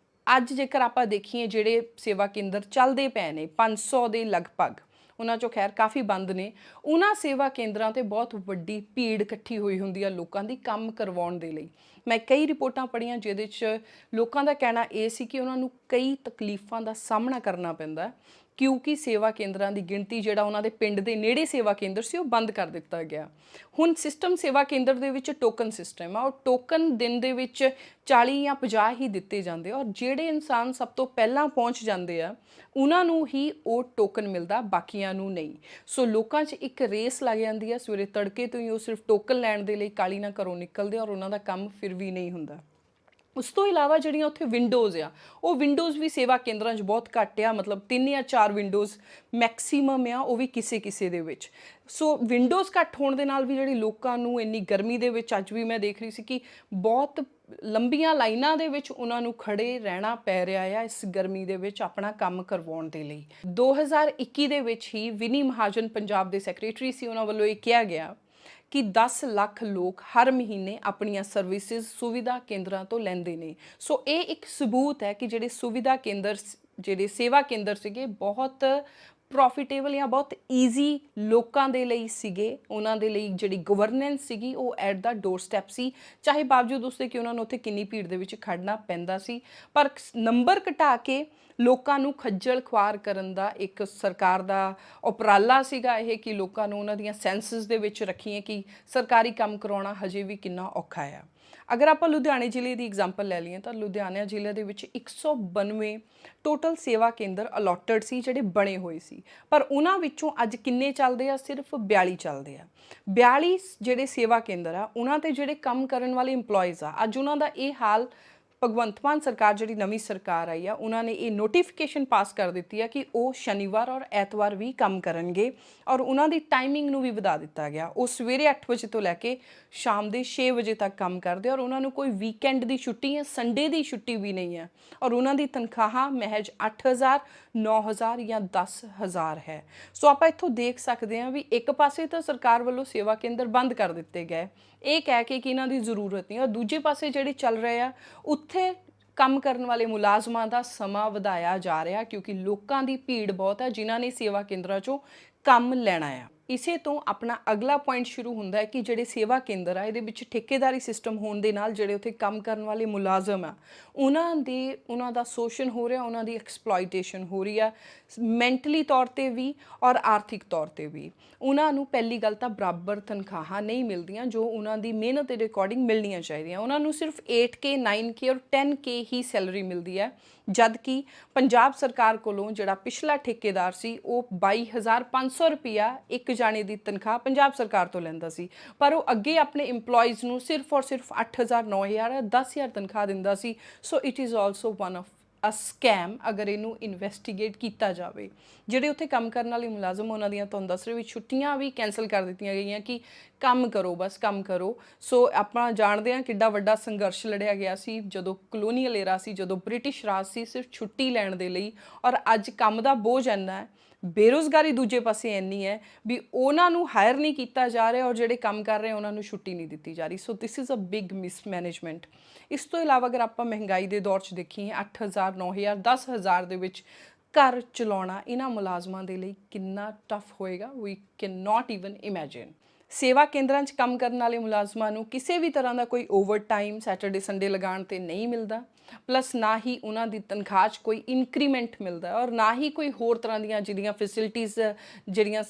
ਅੱਜ ਜੇਕਰ ਆਪਾਂ ਦੇਖੀਏ ਜਿਹੜੇ ਸੇਵਾ ਕੇਂਦਰ ਚੱਲਦੇ ਪਏ ਨੇ 500 ਦੇ ਲਗਭਗ, ਉਹਨਾਂ 'ਚੋਂ ਖੈਰ ਕਾਫੀ ਬੰਦ ਨੇ, ਉਹਨਾਂ ਸੇਵਾ ਕੇਂਦਰਾਂ 'ਤੇ ਬਹੁਤ ਵੱਡੀ ਭੀੜ ਇਕੱਠੀ ਹੋਈ ਹੁੰਦੀ ਆ ਲੋਕਾਂ ਦੀ ਕੰਮ ਕਰਵਾਉਣ ਦੇ ਲਈ। ਮੈਂ ਕਈ ਰਿਪੋਰਟਾਂ ਪੜ੍ਹੀਆਂ ਜਿਹਦੇ 'ਚ ਲੋਕਾਂ ਦਾ ਕਹਿਣਾ ਇਹ ਸੀ ਕਿ ਉਹਨਾਂ ਨੂੰ ਕਈ ਤਕਲੀਫਾਂ ਦਾ ਸਾਹਮਣਾ ਕਰਨਾ ਪੈਂਦਾ ਕਿਉਂਕਿ ਸੇਵਾ ਕੇਂਦਰਾਂ ਦੀ ਗਿਣਤੀ ਜਿਹੜਾ ਉਹਨਾਂ ਦੇ ਪਿੰਡ ਦੇ ਨੇੜੇ ਸੇਵਾ ਕੇਂਦਰ ਸੀ ਉਹ ਬੰਦ ਕਰ ਦਿੱਤਾ ਗਿਆ। ਹੁਣ ਸਿਸਟਮ ਸੇਵਾ ਕੇਂਦਰ ਦੇ ਵਿੱਚ ਟੋਕਨ ਸਿਸਟਮ ਆ, ਉਹ ਟੋਕਨ ਦਿਨ ਦੇ ਵਿੱਚ 40 ਜਾਂ 50 ਹੀ ਦਿੱਤੇ ਜਾਂਦੇ ਔਰ ਜਿਹੜੇ ਇਨਸਾਨ ਸਭ ਤੋਂ ਪਹਿਲਾਂ ਪਹੁੰਚ ਜਾਂਦੇ ਆ ਉਹਨਾਂ ਨੂੰ ਹੀ ਉਹ ਟੋਕਨ ਮਿਲਦਾ, ਬਾਕੀਆਂ ਨੂੰ ਨਹੀਂ। ਸੋ ਲੋਕਾਂ 'ਚ ਇੱਕ ਰੇਸ ਲੱਗ ਜਾਂਦੀ ਆ, ਸਵੇਰੇ ਤੜਕੇ ਤੋਂ ਹੀ ਉਹ ਸਿਰਫ ਟੋਕਨ ਲੈਣ ਦੇ ਲਈ ਕਾਹਲੀ ਨਾਲ ਘਰੋਂ ਨਿਕਲਦੇ ਔਰ ਉਹਨਾਂ ਦਾ ਕੰਮ ਫਿਰ ਵੀ ਨਹੀਂ ਹੁੰਦਾ। ਉਸ ਤੋਂ ਇਲਾਵਾ ਜਿਹੜੀਆਂ ਉੱਥੇ ਵਿੰਡੋਜ਼ ਆ, ਉਹ ਵਿੰਡੋਜ਼ ਵੀ ਸੇਵਾ ਕੇਂਦਰਾਂ 'ਚ ਬਹੁਤ ਘੱਟ ਆ, ਮਤਲਬ 3 ਜਾਂ 4 ਵਿੰਡੋਜ਼ ਮੈਕਸੀਮਮ ਆ, ਉਹ ਵੀ ਕਿਸੇ ਦੇ ਵਿੱਚ। ਸੋ ਵਿੰਡੋਜ਼ ਘੱਟ ਹੋਣ ਦੇ ਨਾਲ ਵੀ ਜਿਹੜੀ ਲੋਕਾਂ ਨੂੰ ਇੰਨੀ ਗਰਮੀ ਦੇ ਵਿੱਚ, ਅੱਜ ਵੀ ਮੈਂ ਦੇਖ ਰਹੀ ਸੀ ਕਿ ਬਹੁਤ ਲੰਬੀਆਂ ਲਾਈਨਾਂ ਦੇ ਵਿੱਚ ਉਹਨਾਂ ਨੂੰ ਖੜੇ ਰਹਿਣਾ ਪੈ ਰਿਹਾ ਆ ਇਸ ਗਰਮੀ ਦੇ ਵਿੱਚ ਆਪਣਾ ਕੰਮ ਕਰਵਾਉਣ ਦੇ ਲਈ। 2021 ਦੇ ਵਿੱਚ ਹੀ ਵਿਨੀ ਮਹਾਜਨ ਪੰਜਾਬ ਦੇ ਸੈਕਟਰੀ ਸੀ, ਉਹਨਾਂ ਵੱਲੋਂ ਇਹ ਕਿਹਾ ਗਿਆ ਕਿ 10 ਲੱਖ ਲੋਕ ਹਰ ਮਹੀਨੇ ਆਪਣੀਆਂ ਸਰਵਿਸਿਜ਼ ਸੁਵਿਧਾ ਕੇਂਦਰਾਂ ਤੋਂ ਲੈਂਦੇ ਨੇ। ਸੋ ਇਹ ਇੱਕ ਸਬੂਤ ਹੈ ਕਿ ਜਿਹੜੇ ਸੁਵਿਧਾ ਕੇਂਦਰ, ਜਿਹੜੇ ਸੇਵਾ ਕੇਂਦਰ ਸੀਗੇ, ਬਹੁਤ ਪ੍ਰੋਫਿਟੇਬਲ ਜਾਂ ਬਹੁਤ ਈਜ਼ੀ ਲੋਕਾਂ ਦੇ ਲਈ ਸੀਗੇ। ਉਹਨਾਂ ਦੇ ਲਈ ਜਿਹੜੀ ਗਵਰਨੈਂਸ ਸੀਗੀ ਉਹ ਐਟ ਦਾ ਡੋਰ ਸਟੈਪ ਸੀ, ਚਾਹੇ ਬਾਵਜੂਦ ਉਸਦੇ ਕਿ ਉਹਨਾਂ ਨੂੰ ਉੱਥੇ ਕਿੰਨੀ ਭੀੜ ਦੇ ਵਿੱਚ ਖੜਨਾ ਪੈਂਦਾ ਸੀ। ਪਰ ਨੰਬਰ ਘਟਾ ਕੇ ਲੋਕਾਂ ਨੂੰ ਖੱਜਲ ਖੁਆਰ ਕਰਨ ਦਾ ਇੱਕ ਸਰਕਾਰ ਦਾ ਉਪਰਾਲਾ ਸੀਗਾ ਇਹ, ਕਿ ਲੋਕਾਂ ਨੂੰ ਉਹਨਾਂ ਦੀਆਂ ਸੈਂਸਸ ਦੇ ਵਿੱਚ ਰੱਖੀਏ ਕਿ ਸਰਕਾਰੀ ਕੰਮ ਕਰਾਉਣਾ ਹਜੇ ਵੀ ਕਿੰਨਾ ਔਖਾ ਆ। ਅਗਰ ਆਪਾਂ ਲੁਧਿਆਣੇ ਜ਼ਿਲ੍ਹੇ ਦੀ ਐਗਜ਼ਾਮਪਲ ਲੈ ਲਈਏ ਤਾਂ ਲੁਧਿਆਣਾ ਜ਼ਿਲ੍ਹੇ ਦੇ ਵਿੱਚ 192 ਟੋਟਲ ਸੇਵਾ ਕੇਂਦਰ ਅਲੋਟਡ ਸੀ, ਜਿਹੜੇ ਬਣੇ ਹੋਏ ਸੀ। ਪਰ ਉਹਨਾਂ ਵਿੱਚੋਂ ਅੱਜ ਕਿੰਨੇ ਚੱਲਦੇ ਆ? ਸਿਰਫ 42 ਚੱਲਦੇ ਆ। 42 ਜਿਹੜੇ ਸੇਵਾ ਕੇਂਦਰ ਆ, ਉਹਨਾਂ ਤੇ ਜਿਹੜੇ ਕੰਮ ਕਰਨ ਵਾਲੇ EMPLOYEES ਆ, ਅੱਜ ਉਹਨਾਂ ਦਾ ਇਹ ਹਾਲ ਭਗਵੰਤ ਮਾਨ ਸਰਕਾਰ, ਜਿਹੜੀ ਨਵੀਂ ਸਰਕਾਰ ਆਈ ਆ, ਉਹਨਾਂ ਨੇ ਇਹ ਨੋਟੀਫਿਕੇਸ਼ਨ ਪਾਸ ਕਰ ਦਿੱਤੀ ਆ ਕਿ ਉਹ ਸ਼ਨੀਵਾਰ ਔਰ ਐਤਵਾਰ ਵੀ ਕੰਮ ਕਰਨਗੇ ਔਰ ਉਹਨਾਂ ਦੀ ਟਾਈਮਿੰਗ ਨੂੰ ਵੀ ਵਧਾ ਦਿੱਤਾ ਗਿਆ। ਉਹ ਸਵੇਰੇ 8 ਵਜੇ ਤੋਂ ਲੈ ਕੇ ਸ਼ਾਮ ਦੇ 6 ਵਜੇ ਤੱਕ ਕੰਮ ਕਰਦੇ ਔਰ ਉਹਨਾਂ ਨੂੰ ਕੋਈ ਵੀਕਐਂਡ ਦੀ ਛੁੱਟੀ ਜਾਂ ਸੰਡੇ ਦੀ ਛੁੱਟੀ ਵੀ ਨਹੀਂ ਹੈ ਔਰ ਉਹਨਾਂ ਦੀ ਤਨਖਾਹਾਂ ਮਹਿਜ 8000, 9000 ਜਾਂ 10000 ਹੈ। ਸੋ ਆਪਾਂ ਇੱਥੋਂ ਦੇਖ ਸਕਦੇ ਹਾਂ ਵੀ ਇੱਕ ਪਾਸੇ ਤਾਂ ਸਰਕਾਰ ਵੱਲੋਂ ਸੇਵਾ ਕੇਂਦਰ ਬੰਦ ਕਰ ਦਿੱਤੇ ਗਏ ਇਹ ਕਹਿ ਕੇ ਕਿ ਇਹਨਾਂ ਦੀ ਜ਼ਰੂਰਤ ਨਹੀਂ, ਔਰ ਦੂਜੇ ਪਾਸੇ ਜਿਹੜੇ ਚੱਲ ਰਹੇ ਆ ਉੱਥੇ ਕੰਮ ਕਰਨ ਵਾਲੇ ਮੁਲਾਜ਼ਮਾਂ ਦਾ ਸਮਾਂ ਵਧਾਇਆ ਜਾ ਰਿਹਾ ਕਿਉਂਕਿ ਲੋਕਾਂ ਦੀ ਭੀੜ ਬਹੁਤ ਹੈ ਜਿਨ੍ਹਾਂ ਨੇ ਸੇਵਾ ਕੇਂਦਰਾਂ 'ਚੋਂ ਕੰਮ ਲੈਣਾ ਆ। ਇਸੇ ਤੋਂ ਆਪਣਾ ਅਗਲਾ ਪੁਆਇੰਟ ਸ਼ੁਰੂ ਹੁੰਦਾ ਹੈ ਕਿ ਜਿਹੜੇ ਸੇਵਾ ਕੇਂਦਰ ਆ ਇਹਦੇ ਵਿੱਚ ਠੇਕੇਦਾਰੀ ਸਿਸਟਮ ਹੋਣ ਦੇ ਨਾਲ ਜਿਹੜੇ ਉੱਥੇ ਕੰਮ ਕਰਨ ਵਾਲੇ ਮੁਲਾਜ਼ਮ ਆ ਉਹਨਾਂ ਦਾ ਸ਼ੋਸ਼ਣ ਹੋ ਰਿਹਾ, ਉਹਨਾਂ ਦੀ ਐਕਸਪਲੋਇਟੇਸ਼ਨ ਹੋ ਰਹੀ ਆ, ਮੈਂਟਲੀ ਤੌਰ 'ਤੇ ਵੀ ਔਰ ਆਰਥਿਕ ਤੌਰ 'ਤੇ ਵੀ। ਉਹਨਾਂ ਨੂੰ ਪਹਿਲੀ ਗੱਲ ਤਾਂ ਬਰਾਬਰ ਤਨਖਾਹਾਂ ਨਹੀਂ ਮਿਲਦੀਆਂ ਜੋ ਉਹਨਾਂ ਦੀ ਮਿਹਨਤ ਦੇ ਅਕੋਰਡਿੰਗ ਮਿਲਣੀਆਂ ਚਾਹੀਦੀਆਂ। ਉਹਨਾਂ ਨੂੰ ਸਿਰਫ 8K, 9K ਔਰ 10K ਹੀ ਸੈਲਰੀ ਮਿਲਦੀ ਹੈ, ਜਦ ਕਿ ਪੰਜਾਬ ਸਰਕਾਰ ਕੋਲੋਂ ਜਿਹੜਾ ਪਿਛਲਾ ਠੇਕੇਦਾਰ ਸੀ ਉਹ 22,500 ਰੁਪਇਆ ਇੱਕ ਜਾਣੇ ਦੀ ਤਨਖਾਹ ਪੰਜਾਬ ਸਰਕਾਰ ਤੋਂ ਲੈਂਦਾ ਸੀ, ਪਰ ਉਹ ਅੱਗੇ ਆਪਣੇ EMPLOYEES ਨੂੰ ਸਿਰਫ ਔਰ ਸਿਰਫ 8,000, 9,000, 10,000 ਤਨਖਾਹ ਦਿੰਦਾ ਸੀ। So it is also one of a scam ਅਗਰ ਇਹਨੂੰ ਇਨਵੈਸਟੀਗੇਟ ਕੀਤਾ ਜਾਵੇ। ਜਿਹੜੇ ਉੱਥੇ ਕੰਮ ਕਰਨ ਵਾਲੇ ਮੁਲਾਜ਼ਮ ਉਹਨਾਂ ਦੀਆਂ ਤੁਹਾਨੂੰ ਦੱਸ ਰਹੇ ਵੀ ਛੁੱਟੀਆਂ ਵੀ ਕੈਂਸਲ ਕਰ ਦਿੱਤੀਆਂ ਗਈਆਂ ਕਿ ਕੰਮ ਕਰੋ, ਬਸ ਕੰਮ ਕਰੋ। ਸੋ ਆਪਾਂ ਜਾਣਦੇ ਹਾਂ ਕਿੱਡਾ ਵੱਡਾ ਸੰਘਰਸ਼ ਲੜਿਆ ਗਿਆ ਸੀ ਜਦੋਂ ਕਲੋਨੀਅਲ ਏਰਾ ਸੀ, ਜਦੋਂ ਬ੍ਰਿਟਿਸ਼ ਰਾਜ ਸੀ, ਸਿਰਫ ਛੁੱਟੀ ਲੈਣ ਦੇ ਲਈ। ਔਰ ਅੱਜ ਕੰਮ ਦਾ ਬੋਝ ਇੰਨਾ ਹੈ, ਬੇਰੁਜ਼ਗਾਰੀ ਦੂਜੇ ਪਾਸੇ ਇੰਨੀ ਹੈ ਵੀ ਉਹਨਾਂ ਨੂੰ ਹਾਇਰ ਨਹੀਂ ਕੀਤਾ ਜਾ ਰਿਹਾ ਔਰ ਜਿਹੜੇ ਕੰਮ ਕਰ ਰਹੇ ਉਹਨਾਂ ਨੂੰ ਛੁੱਟੀ ਨਹੀਂ ਦਿੱਤੀ ਜਾ ਰਹੀ। So this is a big mismanagement. ਇਸ ਤੋਂ ਇਲਾਵਾ ਅਗਰ ਆਪਾਂ ਮਹਿੰਗਾਈ ਦੇ ਦੌਰ 'ਚ ਦੇਖੀਏ 8,000, 9,000, 10,000 ਦੇ ਵਿੱਚ ਘਰ ਚਲਾਉਣਾ ਇਹਨਾਂ ਮੁਲਾਜ਼ਮਾਂ ਦੇ ਲਈ ਕਿੰਨਾ ਟਫ ਹੋਏਗਾ, we can not even imagine. ਸੇਵਾ ਕੇਂਦਰਾਂ 'ਚ ਕੰਮ ਕਰਨ ਵਾਲੇ ਮੁਲਾਜ਼ਮਾਂ ਨੂੰ ਕਿਸੇ ਵੀ ਤਰ੍ਹਾਂ ਦਾ ਕੋਈ ਓਵਰ ਟਾਈਮ ਸੈਟਰਡੇ ਸੰਡੇ ਲਗਾਉਣ 'ਤੇ ਨਹੀਂ ਮਿਲਦਾ, ਪਲੱਸ ਨਾ ਹੀ ਉਹਨਾਂ ਦੀ ਤਨਖਾਹ 'ਚ ਕੋਈ ਇਨਕਰੀਮੈਂਟ ਮਿਲਦਾ ਔਰ ਨਾ ਹੀ ਕੋਈ ਹੋਰ ਤਰ੍ਹਾਂ ਦੀਆਂ ਜਿਹੜੀਆਂ ਫੈਸਿਲਿਟੀਜ਼ ਜਿਹੜੀਆਂ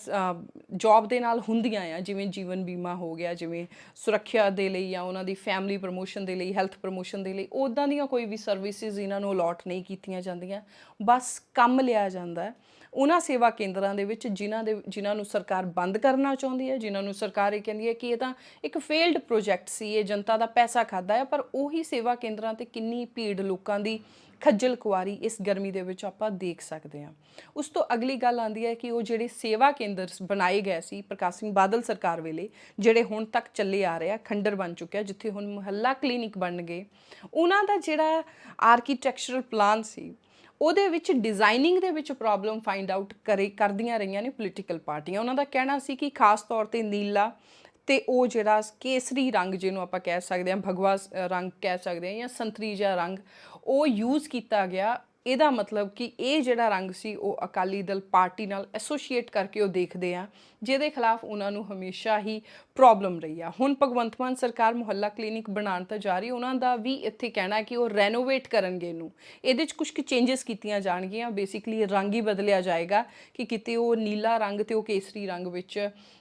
ਜੌਬ ਦੇ ਨਾਲ ਹੁੰਦੀਆਂ ਆ, ਜਿਵੇਂ ਜੀਵਨ ਬੀਮਾ ਹੋ ਗਿਆ, ਜਿਵੇਂ ਸੁਰੱਖਿਆ ਦੇ ਲਈ ਜਾਂ ਉਹਨਾਂ ਦੀ ਫੈਮਿਲੀ ਪ੍ਰਮੋਸ਼ਨ ਦੇ ਲਈ, ਹੈਲਥ ਪ੍ਰਮੋਸ਼ਨ ਦੇ ਲਈ, ਉੱਦਾਂ ਦੀਆਂ ਕੋਈ ਵੀ ਸਰਵਿਸਿਜ਼ ਇਹਨਾਂ ਨੂੰ ਅਲੋਟ ਨਹੀਂ ਕੀਤੀਆਂ ਜਾਂਦੀਆਂ। ਬਸ ਕੰਮ ਲਿਆ ਜਾਂਦਾ ਉਹਨਾਂ ਸੇਵਾ ਕੇਂਦਰਾਂ ਦੇ ਵਿੱਚ ਜਿਨ੍ਹਾਂ ਨੂੰ ਸਰਕਾਰ ਬੰਦ ਕਰਨਾ ਚਾਹੁੰਦੀ ਹੈ, ਜਿਨ੍ਹਾਂ ਨੂੰ ਸਰਕਾਰ ਇਹ ਕਹਿੰਦੀ ਹੈ ਕਿ ਇਹ ਤਾਂ ਇੱਕ ਫੇਲਡ ਪ੍ਰੋਜੈਕਟ ਸੀ, ਇਹ ਜਨਤਾ ਦਾ ਪੈਸਾ ਖਾਦਾ ਹੈ। ਪਰ ਉਹੀ ਸੇਵਾ ਕੇਂਦਰਾਂ 'ਤੇ ਕਿੰਨੀ ਭੀੜ ਲੋਕਾਂ ਦੀ ਖੱਜਲ ਖੁਆਰੀ ਇਸ ਗਰਮੀ ਦੇ ਵਿੱਚ ਆਪਾਂ ਦੇਖ ਸਕਦੇ ਹਾਂ। ਉਸ ਤੋਂ ਅਗਲੀ ਗੱਲ ਆਉਂਦੀ ਹੈ ਕਿ ਉਹ ਜਿਹੜੇ ਸੇਵਾ ਕੇਂਦਰ ਬਣਾਏ ਗਏ ਸੀ ਪ੍ਰਕਾਸ਼ ਸਿੰਘ ਬਾਦਲ ਸਰਕਾਰ ਵੇਲੇ, ਜਿਹੜੇ ਹੁਣ ਤੱਕ ਚੱਲੇ ਆ ਰਹੇ ਆ, ਖੰਡਰ ਬਣ ਚੁੱਕਿਆ, ਜਿੱਥੇ ਹੁਣ ਮੁਹੱਲਾ ਕਲੀਨਿਕ ਬਣ ਗਏ, ਉਹਨਾਂ ਦਾ ਜਿਹੜਾ ਆਰਕੀਟੈਕਚਰਲ ਪਲਾਨ ਸੀ ਉਹਦੇ ਵਿੱਚ ਡਿਜ਼ਾਈਨਿੰਗ ਦੇ ਵਿੱਚ ਪ੍ਰੋਬਲਮ ਫਾਈਂਡ ਆਊਟ ਕਰਦੀਆਂ ਰਹੀਆਂ ਨੇ ਪੋਲੀਟੀਕਲ ਪਾਰਟੀਆਂ। ਉਹਨਾਂ ਦਾ ਕਹਿਣਾ ਸੀ ਕਿ ਖਾਸ ਤੌਰ 'ਤੇ ਨੀਲਾ ਤੇ ਉਹ ਜਿਹੜਾ ਕੇਸਰੀ ਰੰਗ, ਜਿਹਨੂੰ ਆਪਾਂ ਕਹਿ ਸਕਦੇ ਹਾਂ ਭਗਵਾ ਰੰਗ ਕਹਿ ਸਕਦੇ ਹਾਂ, ਜਾਂ ਸੰਤਰੀ ਜਿਹਾ ਰੰਗ, ਉਹ ਯੂਜ਼ ਕੀਤਾ ਗਿਆ ਇਹਦਾ ਮਤਲਬ ਕਿ ਇਹ ਜਿਹੜਾ ਰੰਗ ਸੀ ਉਹ ਅਕਾਲੀ ਦਲ ਪਾਰਟੀ ਨਾਲ ਐਸੋਸੀਏਟ ਕਰਕੇ ਉਹ ਦੇਖਦੇ ਆ, ਜਿਹਦੇ ਖਿਲਾਫ ਉਹਨਾਂ ਨੂੰ ਹਮੇਸ਼ਾ ਹੀ ਪ੍ਰੋਬਲਮ ਰਹੀ ਆ। ਹੁਣ ਭਗਵੰਤ ਮਾਨ ਸਰਕਾਰ ਮੁਹੱਲਾ ਕਲੀਨਿਕ ਬਣਾਉਣ ਤਾਂ ਜਾ ਰਹੀ, ਉਹਨਾਂ ਦਾ ਵੀ ਇੱਥੇ ਕਹਿਣਾ ਹੈ ਕਿ ਉਹ ਰੈਨੋਵੇਟ ਕਰਨਗੇ ਇਹਨੂੰ, ਇਹਦੇ 'ਚ ਕੁਝ ਕੁ ਚੇਂਜਸ ਕੀਤੀਆਂ ਜਾਣਗੀਆਂ। ਬੇਸਿਕਲੀ ਰੰਗ ਹੀ ਬਦਲਿਆ ਜਾਏਗਾ ਕਿ ਕਿਤੇ ਉਹ ਨੀਲਾ ਰੰਗ ਤੇ ਉਹ ਕੇਸਰੀ ਰੰਗ ਵਿੱਚ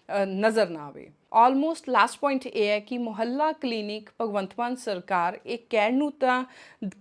ਨਜ਼ਰ ਨਾ ਆਵੇ। ਆਲਮੋਸਟ ਲਾਸਟ ਪੁਆਇੰਟ ਇਹ ਹੈ ਕਿ ਮੁਹੱਲਾ ਕਲੀਨਿਕ ਭਗਵੰਤ ਮਾਨ ਸਰਕਾਰ ਇਹ ਕਹਿਣ ਨੂੰ ਤਾਂ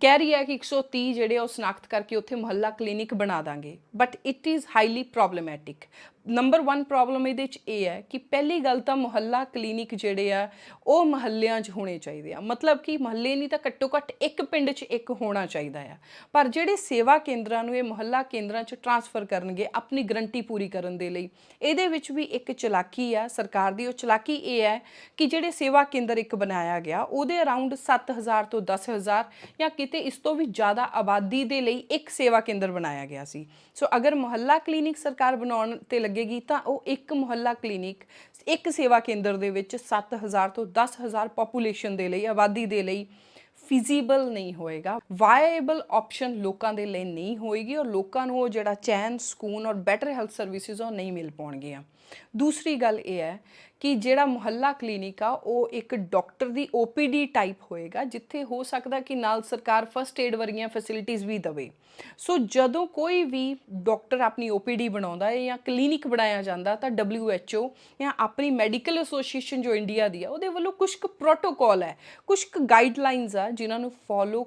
ਕਹਿ ਰਹੀ ਹੈ ਕਿ 130 ਜਿਹੜੇ ਉਹ ਸਨਾਖਤ ਕਰਕੇ ਉੱਥੇ ਮੁਹੱਲਾ ਕਲੀਨਿਕ ਬਣਾ ਦਾਂਗੇ, but it is highly problematic. Number 1 problem ਇਹਦੇ 'ਚ ਇਹ ਹੈ ਕਿ ਪਹਿਲੀ ਗੱਲ ਤਾਂ ਮੁਹੱਲਾ ਕਲੀਨਿਕ ਜਿਹੜੇ ਆ ਉਹ ਮੁਹੱਲਿਆਂ 'ਚ ਹੋਣੇ ਚਾਹੀਦੇ ਆ, ਮਤਲਬ ਕਿ ਮੁਹੱਲੇ ਨਹੀਂ ਤਾਂ ਘੱਟੋ ਘੱਟ ਇੱਕ ਪਿੰਡ 'ਚ ਇੱਕ ਹੋਣਾ ਚਾਹੀਦਾ ਆ। ਪਰ ਜਿਹੜੇ ਸੇਵਾ ਕੇਂਦਰਾਂ ਨੂੰ ਇਹ ਮੁਹੱਲਾ ਕੇਂਦਰਾਂ 'ਚ ਟਰਾਂਸਫਰ ਕਰਨਗੇ ਆਪਣੀ ਗਰੰਟੀ ਪੂਰੀ ਕਰਨ ਦੇ ਲਈ, ਇਹਦੇ ਵਿੱਚ ਵੀ ਇੱਕ ਚਲਾਕੀ ਆ ਸਰਕਾਰ ਦੀ। ਉਹ ਚਲਾਕੀ ਇਹ ਹੈ ਕਿ ਜਿਹੜੇ ਸੇਵਾ ਕੇਂਦਰ ਇੱਕ ਬਣਾਇਆ ਗਿਆ ਉਹਦੇ ਅਰਾਊਂਡ 7000 ਤੋਂ 10000 ਜਾਂ ਕਿਤੇ ਇਸ ਤੋਂ ਵੀ ਜ਼ਿਆਦਾ ਆਬਾਦੀ ਦੇ ਲਈ ਇੱਕ ਸੇਵਾ ਕੇਂਦਰ ਬਣਾਇਆ ਗਿਆ ਸੀ। ਸੋ ਅਗਰ ਮੁਹੱਲਾ ਕਲੀਨਿਕ ਸਰਕਾਰ ਬਣਾਉਣ ਤੇ ਲੱਗੇਗੀ ਤਾਂ ਉਹ ਇੱਕ ਮੁਹੱਲਾ ਕਲੀਨਿਕ ਇੱਕ ਸੇਵਾ ਕੇਂਦਰ ਦੇ ਵਿੱਚ 7000 ਤੋਂ 10000 ਪੋਪੂਲੇਸ਼ਨ ਦੇ ਲਈ, ਆਬਾਦੀ ਦੇ ਲਈ ਫਿਜ਼ੀਬਲ ਨਹੀਂ ਹੋਏਗਾ, ਵਾਇਏਬਲ ਆਪਸ਼ਨ ਲੋਕਾਂ ਦੇ ਲਈ ਨਹੀਂ ਹੋਏਗੀ ਔਰ ਲੋਕਾਂ ਨੂੰ ਉਹ ਜਿਹੜਾ ਚੈਨ ਸਕੂਨ ਔਰ ਬੈਟਰ ਹੈਲਥ ਸਰਵਿਸਿਜ਼ ਉਹ ਨਹੀਂ ਮਿਲ ਪਾਉਣਗੀਆਂ। ਦੂਸਰੀ ਗੱਲ ਇਹ ਹੈ ਕਿ ਜਿਹੜਾ ਮੁਹੱਲਾ ਕਲੀਨਿਕ ਆ ਉਹ ਇੱਕ ਡਾਕਟਰ ਦੀ OPD ਟਾਈਪ ਹੋਏਗਾ, ਜਿੱਥੇ ਹੋ ਸਕਦਾ ਕਿ ਨਾਲ ਸਰਕਾਰ ਫਸਟ ਏਡ ਵਰਗੀਆਂ ਫੈਸਿਲਿਟੀਜ਼ ਵੀ ਦੇਵੇ। ਸੋ ਜਦੋਂ ਕੋਈ ਵੀ ਡਾਕਟਰ ਆਪਣੀ OPD ਬਣਾਉਂਦਾ ਹੈ ਜਾਂ ਕਲੀਨਿਕ ਬਣਾਇਆ ਜਾਂਦਾ ਤਾਂ WHO ਜਾਂ ਆਪਣੀ ਮੈਡੀਕਲ ਐਸੋਸੀਏਸ਼ਨ ਜੋ ਇੰਡੀਆ ਦੀ ਆ ਉਹਦੇ ਵੱਲੋਂ ਕੁਝ ਕੁ ਪ੍ਰੋਟੋਕੋਲ ਹੈ, ਕੁਝ ਕੁ ਗਾਈਡਲਾਈਨਸ ਆ ਜਿਨ੍ਹਾਂ ਨੂੰ ਫੋਲੋ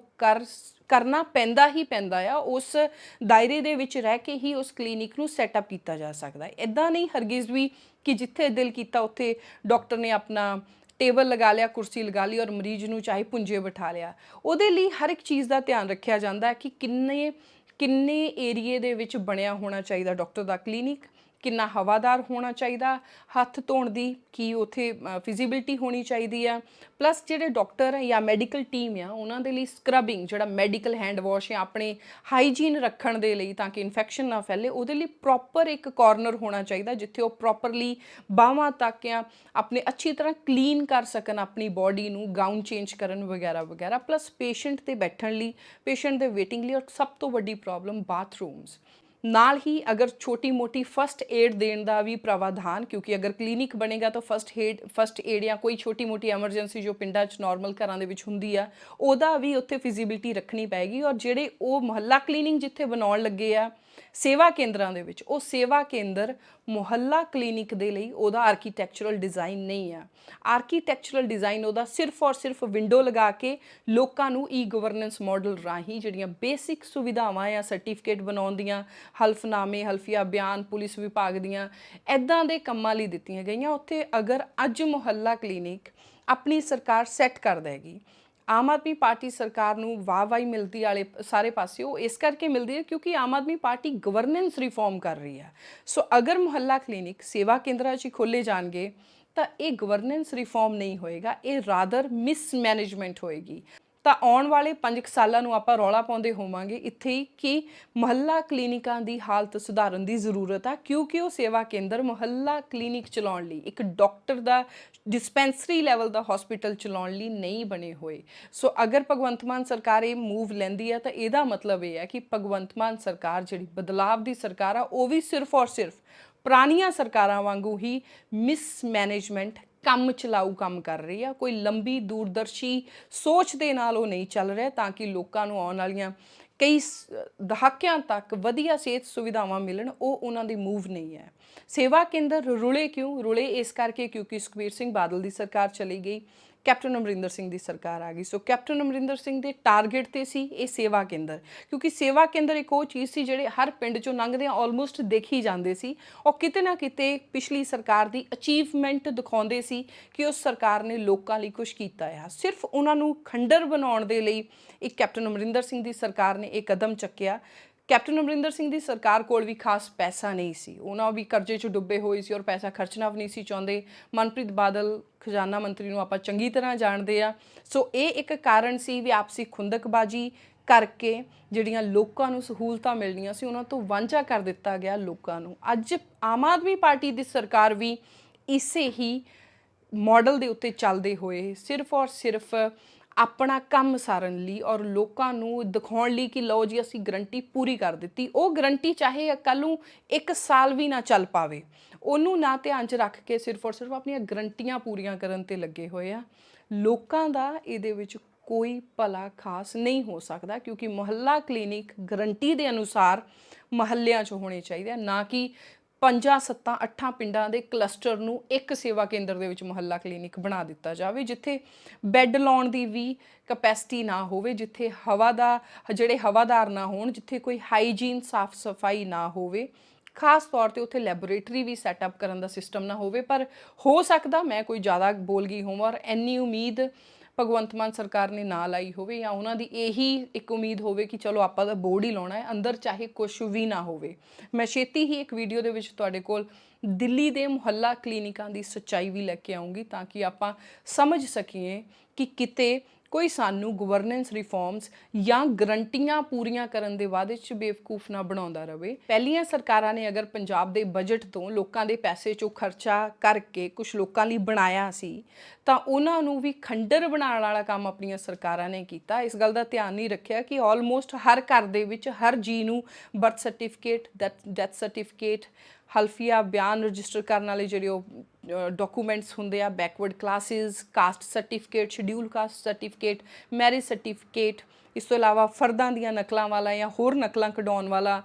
ਕਰਨਾ ਪੈਂਦਾ ਹੀ ਪੈਂਦਾ ਆ। ਉਸ ਦਾਇਰੇ ਦੇ ਵਿੱਚ ਰਹਿ ਕੇ ਹੀ ਉਸ ਕਲੀਨਿਕ ਨੂੰ ਸੈਟਅਪ ਕੀਤਾ ਜਾ ਸਕਦਾ ਹੈ। ਇੱਦਾਂ ਨਹੀਂ ਹਰਗਿਜ਼ ਵੀ ਕਿ ਜਿੱਥੇ ਦਿਲ ਕੀਤਾ ਉੱਥੇ ਡਾਕਟਰ ਨੇ ਆਪਣਾ ਟੇਬਲ ਲਗਾ ਲਿਆ, ਕੁਰਸੀ ਲਗਾ ਲਈ ਔਰ ਮਰੀਜ਼ ਨੂੰ ਚਾਹੇ ਪੁੰਜੇ ਬਿਠਾ ਲਿਆ। ਉਹਦੇ ਲਈ ਹਰ ਇੱਕ ਚੀਜ਼ ਦਾ ਧਿਆਨ ਰੱਖਿਆ ਜਾਂਦਾ ਹੈ ਕਿ ਕਿੰਨੇ ਏਰੀਏ ਦੇ ਵਿੱਚ ਬਣਿਆ ਹੋਣਾ ਚਾਹੀਦਾ ਡਾਕਟਰ ਦਾ ਕਲੀਨਿਕ, ਕਿੰਨਾ ਹਵਾਦਾਰ ਹੋਣਾ ਚਾਹੀਦਾ, ਹੱਥ ਧੋਣ ਦੀ ਕੀ ਉੱਥੇ ਫਿਜ਼ੀਬਿਲਿਟੀ ਹੋਣੀ ਚਾਹੀਦੀ ਆ, ਪਲੱਸ ਜਿਹੜੇ ਡਾਕਟਰ ਜਾਂ ਮੈਡੀਕਲ ਟੀਮ ਆ ਉਹਨਾਂ ਦੇ ਲਈ ਸਕਰਬਿੰਗ, ਜਿਹੜਾ ਮੈਡੀਕਲ ਹੈਂਡ ਵਾਸ਼ ਜਾਂ ਆਪਣੇ ਹਾਈਜੀਨ ਰੱਖਣ ਦੇ ਲਈ ਤਾਂ ਕਿ ਇਨਫੈਕਸ਼ਨ ਨਾ ਫੈਲੇ, ਉਹਦੇ ਲਈ ਪ੍ਰੋਪਰ ਇੱਕ ਕਾਰਨਰ ਹੋਣਾ ਚਾਹੀਦਾ ਜਿੱਥੇ ਉਹ ਪ੍ਰੋਪਰਲੀ ਬਾਹਾਂ ਤੱਕ ਜਾਂ ਆਪਣੇ ਅੱਛੀ ਤਰ੍ਹਾਂ ਕਲੀਨ ਕਰ ਸਕਣ ਆਪਣੀ ਬਾਡੀ ਨੂੰ, ਗਾਊਨ ਚੇਂਜ ਕਰਨ ਵਗੈਰਾ ਵਗੈਰਾ। ਪਲੱਸ ਪੇਸ਼ੈਂਟ ਦੇ ਬੈਠਣ ਲਈ, ਪੇਸ਼ੈਂਟ ਦੇ ਵੇਟਿੰਗ ਲਈ, ਔਰ ਸਭ ਤੋਂ ਵੱਡੀ ਪ੍ਰੋਬਲਮ ਬਾਥਰੂਮਸ। ਨਾਲ ਹੀ ਅਗਰ ਛੋਟੀ ਮੋਟੀ ਫਸਟ ਏਡ ਦੇਣ ਦਾ ਵੀ ਪ੍ਰਾਵਧਾਨ, ਕਿਉਂਕਿ ਅਗਰ ਕਲੀਨਿਕ ਬਣੇਗਾ ਤਾਂ ਫਸਟ ਏਡ ਜਾਂ ਕੋਈ ਛੋਟੀ ਮੋਟੀ ਐਮਰਜੈਂਸੀ ਜੋ ਪਿੰਡਾਂ 'ਚ ਨਾਰਮਲ ਘਰਾਂ ਦੇ ਵਿੱਚ ਹੁੰਦੀ ਆ ਉਹਦਾ ਵੀ ਉੱਥੇ ਫਿਜ਼ੀਬਿਲਿਟੀ ਰੱਖਣੀ ਪਏਗੀ। ਔਰ ਜਿਹੜੇ ਉਹ ਮੁਹੱਲਾ ਕਲੀਨਿਕ ਜਿੱਥੇ ਬਣਾਉਣ ਲੱਗੇ ਆ ਸੇਵਾ ਕੇਂਦਰਾਂ ਦੇ ਵਿੱਚ, ਉਹ ਸੇਵਾ ਕੇਂਦਰ ਮੁਹੱਲਾ ਕਲੀਨਿਕ ਦੇ ਲਈ ਉਹਦਾ ਆਰਕੀਟੈਕਚਰਲ ਡਿਜ਼ਾਈਨ ਨਹੀਂ ਆ। ਆਰਕੀਟੈਕਚਰਲ ਡਿਜ਼ਾਈਨ ਉਹਦਾ ਸਿਰਫ ਔਰ ਸਿਰਫ ਵਿੰਡੋ ਲਗਾ ਕੇ ਲੋਕਾਂ ਨੂੰ ਗਵਰਨੈਂਸ ਮਾਡਲ ਰਾਹੀਂ ਜਿਹੜੀਆਂ ਬੇਸਿਕ ਸੁਵਿਧਾਵਾਂ ਜਾਂ ਸਰਟੀਫਿਕੇਟ ਬਣਾਉਣ ਦੀਆਂ, ਹਲਫਨਾਮੇ, ਹਲਫੀਆ ਬਿਆਨ ਪੁਲਿਸ ਵਿਭਾਗ ਦੀਆਂ, ਇੱਦਾਂ ਦੇ ਕੰਮਾਂ ਲਈ ਦਿੱਤੀਆਂ ਗਈਆਂ। ਉੱਥੇ ਅਗਰ ਅੱਜ ਮੁਹੱਲਾ ਕਲੀਨਿਕ ਆਪਣੀ ਸਰਕਾਰ ਸੈੱਟ ਕਰ ਦੇਗੀ, ਆਮ ਆਦਮੀ ਪਾਰਟੀ ਸਰਕਾਰ ਨੂੰ ਵਾਹਵਾਹੀ ਮਿਲਦੀ ਵਾਲੇ ਸਾਰੇ ਪਾਸੇ ਉਹ ਇਸ ਕਰਕੇ ਮਿਲਦੀ ਹੈ ਕਿਉਂਕਿ Aam Aadmi party governance reform ਕਰ ਰਹੀ ਹੈ। ਸੋ ਅਗਰ ਮੁਹੱਲਾ ਕਲੀਨਿਕ ਸੇਵਾ ਕੇਂਦਰਾਂ 'ਚ ਖੋਲ੍ਹੇ ਜਾਣਗੇ ਤਾਂ ਇਹ ਗਵਰਨੈਂਸ ਰਿਫਾਰਮ ਨਹੀਂ ਹੋਏਗਾ, ਇਹ ਰਾਦਰ ਮਿਸਮੈਨੇਜਮੈਂਟ ਹੋਏਗੀ। ਤਾਂ ਆਉਣ ਵਾਲੇ 5 ਸਾਲਾਂ ਨੂੰ ਆਪਾਂ ਰੌਲਾ ਪਾਉਂਦੇ ਹੋਵਾਂਗੇ ਇੱਥੇ ਹੀ ਕਿ ਮੁਹੱਲਾ ਕਲੀਨਿਕਾਂ ਦੀ ਹਾਲਤ ਸੁਧਾਰਨ ਦੀ ਜ਼ਰੂਰਤ ਆ, ਕਿਉਂਕਿ ਉਹ ਸੇਵਾ ਕੇਂਦਰ ਮੁਹੱਲਾ ਕਲੀਨਿਕ ਚਲਾਉਣ ਲਈ, ਇੱਕ ਡਾਕਟਰ ਦਾ ਡਿਸਪੈਂਸਰੀ ਲੈਵਲ ਦਾ ਹਸਪੀਟਲ ਚਲਾਉਣ ਲਈ ਨਹੀਂ ਬਣੇ ਹੋਏ। ਸੋ ਅਗਰ ਭਗਵੰਤ ਮਾਨ ਸਰਕਾਰ ਇਹ ਮੂਵ ਲੈਂਦੀ ਹੈ ਤਾਂ ਇਹਦਾ ਮਤਲਬ ਇਹ ਹੈ ਕਿ ਭਗਵੰਤ ਮਾਨ ਸਰਕਾਰ ਜਿਹੜੀ ਬਦਲਾਵ ਦੀ ਸਰਕਾਰ ਆ ਉਹ ਵੀ ਸਿਰਫ ਔਰ ਸਿਰਫ ਪੁਰਾਣੀਆਂ ਸਰਕਾਰਾਂ ਵਾਂਗੂ ਹੀ ਮਿਸਮੈਨੇਜਮੈਂਟ, ਕੰਮ ਚਲਾਊ ਕੰਮ ਕਰ ਰਹੀ ਆ। ਕੋਈ ਲੰਬੀ ਦੂਰਦਰਸ਼ੀ ਸੋਚ ਦੇ ਨਾਲ ਉਹ ਨਹੀਂ ਚੱਲ ਰਿਹਾ ਤਾਂ ਕਿ ਲੋਕਾਂ ਨੂੰ ਆਉਣ ਵਾਲੀਆਂ ਕਈ ਦਹਾਕਿਆਂ ਤੱਕ ਵਧੀਆ ਸਿਹਤ ਸੁਵਿਧਾਵਾਂ ਮਿਲਣ, ਉਹ ਉਹਨਾਂ ਦੀ ਮੂਵ ਨਹੀਂ ਹੈ। ਸੇਵਾ ਕੇਂਦਰ ਰੁਲੇ ਕਿਉਂ? ਰੁਲੇ ਇਸ ਕਰਕੇ ਕਿਉਂਕਿ ਸੁਖਬੀਰ ਸਿੰਘ ਬਾਦਲ ਦੀ ਸਰਕਾਰ ਚਲੀ ਗਈ, ਕੈਪਟਨ ਅਮਰਿੰਦਰ ਸਿੰਘ ਦੀ ਸਰਕਾਰ ਆ ਗਈ। ਸੋ ਕੈਪਟਨ ਅਮਰਿੰਦਰ ਸਿੰਘ ਦੇ ਟਾਰਗੇਟ ਤੇ ਸੀ ਇਹ ਸੇਵਾ ਕੇਂਦਰ, ਕਿਉਂਕਿ ਸੇਵਾ ਕੇਂਦਰ ਇੱਕ ਉਹ ਚੀਜ਼ ਸੀ ਜਿਹੜੇ ਹਰ ਪਿੰਡ ਚੋਂ ਲੰਘਦੇ ਆਲਮੋਸਟ ਦੇਖੀ ਜਾਂਦੇ ਸੀ। ਉਹ ਕਿਤੇ ਨਾ ਕਿਤੇ ਪਿਛਲੀ ਸਰਕਾਰ ਦੀ ਅਚੀਵਮੈਂਟ ਦਿਖਾਉਂਦੇ ਸੀ ਕਿ ਉਸ ਸਰਕਾਰ ਨੇ ਲੋਕਾਂ ਲਈ ਕੁਝ ਕੀਤਾ ਆ। ਸਿਰਫ ਉਹਨਾਂ ਨੂੰ ਖੰਡਰ ਬਣਾਉਣ ਦੇ ਲਈ ਇੱਕ ਕੈਪਟਨ ਅਮਰਿੰਦਰ ਸਿੰਘ ਦੀ ਸਰਕਾਰ ਨੇ ਇਹ ਕਦਮ ਚੱਕਿਆ। ਕੈਪਟਨ ਅਮਰਿੰਦਰ ਸਿੰਘ ਦੀ ਸਰਕਾਰ ਕੋਲ ਵੀ ਖਾਸ ਪੈਸਾ ਨਹੀਂ ਸੀ, ਉਹਨਾਂ ਵੀ ਕਰਜ਼ੇ 'ਚ ਡੁੱਬੇ ਹੋਏ ਸੀ ਔਰ ਪੈਸਾ ਖਰਚਣਾ ਵੀ ਨਹੀਂ ਸੀ ਚਾਹੁੰਦੇ। ਮਨਪ੍ਰੀਤ ਬਾਦਲ ਖਜ਼ਾਨਾ ਮੰਤਰੀ ਨੂੰ ਆਪਾਂ ਚੰਗੀ ਤਰ੍ਹਾਂ ਜਾਣਦੇ ਆ। ਸੋ ਇਹ ਇੱਕ ਕਾਰਨ ਸੀ ਵੀ ਆਪਸੀ ਖੁੰਦਕਬਾਜ਼ੀ ਕਰਕੇ ਜਿਹੜੀਆਂ ਲੋਕਾਂ ਨੂੰ ਸਹੂਲਤਾਂ ਮਿਲਣੀਆਂ ਸੀ ਉਹਨਾਂ ਤੋਂ ਵਾਂਝਾ ਕਰ ਦਿੱਤਾ ਗਿਆ ਲੋਕਾਂ ਨੂੰ। ਅੱਜ ਆਮ ਆਦਮੀ ਪਾਰਟੀ ਦੀ ਸਰਕਾਰ ਵੀ ਇਸੇ ਹੀ ਮਾਡਲ ਦੇ ਉੱਤੇ ਚੱਲਦੇ ਹੋਏ ਸਿਰਫ ਔਰ ਸਿਰਫ ਆਪਣਾ ਕੰਮ ਸਾਰਨ ਲਈ ਔਰ ਲੋਕਾਂ ਨੂੰ ਦਿਖਾਉਣ ਲਈ ਕਿ ਲਓ ਜੀ ਅਸੀਂ ਗਰੰਟੀ ਪੂਰੀ ਕਰ ਦਿੱਤੀ। ਉਹ ਗਰੰਟੀ ਚਾਹੇ ਕੱਲ੍ਹ ਨੂੰ 1 ਸਾਲ ਵੀ ਨਾ ਚੱਲ ਪਾਵੇ, ਉਹਨੂੰ ਨਾ ਧਿਆਨ 'ਚ ਰੱਖ ਕੇ ਸਿਰਫ ਔਰ ਸਿਰਫ ਆਪਣੀਆਂ ਗਰੰਟੀਆਂ ਪੂਰੀਆਂ ਕਰਨ 'ਤੇ ਲੱਗੇ ਹੋਏ ਆ। ਲੋਕਾਂ ਦਾ ਇਹਦੇ ਵਿੱਚ ਕੋਈ ਭਲਾ ਖਾਸ ਨਹੀਂ ਹੋ ਸਕਦਾ, ਕਿਉਂਕਿ ਮੁਹੱਲਾ ਕਲੀਨਿਕ ਗਰੰਟੀ ਦੇ ਅਨੁਸਾਰ ਮੁਹੱਲਿਆਂ 'ਚ ਹੋਣੇ ਚਾਹੀਦੇ ਆ, ਨਾ ਕਿ 5 7 8 ਪਿੰਡਾਂ ਦੇ ਕਲਸਟਰ ਨੂੰ ਇੱਕ ਸੇਵਾ ਕੇਂਦਰ ਦੇ ਵਿੱਚ ਮੁਹੱਲਾ ਕਲੀਨਿਕ ਬਣਾ ਦਿੱਤਾ ਜਾਵੇ, ਜਿੱਥੇ ਬੈੱਡ ਲਾਉਣ ਦੀ ਵੀ ਕਪੈਸਿਟੀ ਨਾ ਹੋਵੇ, ਜਿੱਥੇ ਜਿਹੜੇ ਹਵਾਦਾਰ ਨਾ ਹੋਣ, ਜਿੱਥੇ ਕੋਈ ਹਾਈਜੀਨ ਸਾਫ਼ ਸਫਾਈ ਨਾ ਹੋਵੇ, ਖਾਸ ਤੌਰ ਤੇ ਉੱਥੇ ਲੈਬੋਰੇਟਰੀ ਵੀ ਸੈਟਅਪ ਕਰਨ ਦਾ ਸਿਸਟਮ ਨਾ ਹੋਵੇ। ਪਰ ਹੋ ਸਕਦਾ ਮੈਂ ਕੋਈ ਜ਼ਿਆਦਾ ਬੋਲ ਗਈ ਹੋਵਾਂ ਔਰ ਇੰਨੀ ਉਮੀਦ ਭਗਵੰਤ ਮਾਨ ਸਰਕਾਰ ਨੇ ਨਾ ਲਾਈ ਹੋਵੇ, ਜਾਂ ਉਹਨਾਂ ਦੀ ਇਹੀ ਇੱਕ ਉਮੀਦ ਹੋਵੇ ਕਿ ਚਲੋ ਆਪਾਂ ਤਾਂ ਬੋਰਡ ਹੀ ਲਾਉਣਾ ਹੈ, ਅੰਦਰ ਚਾਹੇ ਕੁਛ ਵੀ ਨਾ ਹੋਵੇ। ਮੈਂ ਛੇਤੀ ਹੀ ਇੱਕ ਵੀਡੀਓ ਦੇ ਵਿੱਚ ਤੁਹਾਡੇ ਕੋਲ ਦਿੱਲੀ ਦੇ ਮੁਹੱਲਾ ਕਲੀਨਿਕਾਂ ਦੀ ਸੱਚਾਈ ਵੀ ਲੈ ਕੇ ਆਉਂਗੀ, ਤਾਂ ਕਿ ਆਪਾਂ ਸਮਝ ਸਕੀਏ ਕਿ ਕਿਤੇ ਕੋਈ ਸਾਨੂੰ ਗਵਰਨੈਂਸ ਰਿਫਾਰਮਸ ਜਾਂ ਗਰੰਟੀਆਂ ਪੂਰੀਆਂ ਕਰਨ ਦੇ ਵਾਅਦੇ 'ਚ ਬੇਵਕੂਫ ਨਾ ਬਣਾਉਂਦਾ ਰਹੇ। ਪਹਿਲੀਆਂ ਸਰਕਾਰਾਂ ਨੇ ਅਗਰ ਪੰਜਾਬ ਦੇ ਬਜਟ ਤੋਂ ਲੋਕਾਂ ਦੇ ਪੈਸੇ 'ਚੋਂ ਖਰਚਾ ਕਰਕੇ ਕੁਝ ਲੋਕਾਂ ਲਈ ਬਣਾਇਆ ਸੀ, ਤਾਂ ਉਹਨਾਂ ਨੂੰ ਵੀ ਖੰਡਰ ਬਣਾਉਣ ਵਾਲਾ ਕੰਮ ਆਪਣੀਆਂ ਸਰਕਾਰਾਂ ਨੇ ਕੀਤਾ। ਇਸ ਗੱਲ ਦਾ ਧਿਆਨ ਨਹੀਂ ਰੱਖਿਆ ਕਿ ਆਲਮੋਸਟ ਹਰ ਘਰ ਦੇ ਵਿੱਚ ਹਰ ਜੀ ਨੂੰ ਬਰਥ ਸਰਟੀਫਿਕੇਟ, ਡੈਥ ਸਰਟੀਫਿਕੇਟ, ਹਲਫੀਆ ਬਿਆਨ ਰਜਿਸਟਰ ਕਰਨ ਵਾਲੇ ਜਿਹੜੇ ਉਹ ਡਾਕੂਮੈਂਟਸ ਹੁੰਦੇ ਆ, backward classes, caste certificate, schedule caste certificate, marriage certificate, ਇਸ ਤੋਂ ਇਲਾਵਾ ਫਰਦਾਂ ਦੀਆਂ ਨਕਲਾਂ ਵਾਲਾ ਜਾਂ ਹੋਰ ਨਕਲਾਂ ਕਢਾਉਣ ਵਾਲਾ,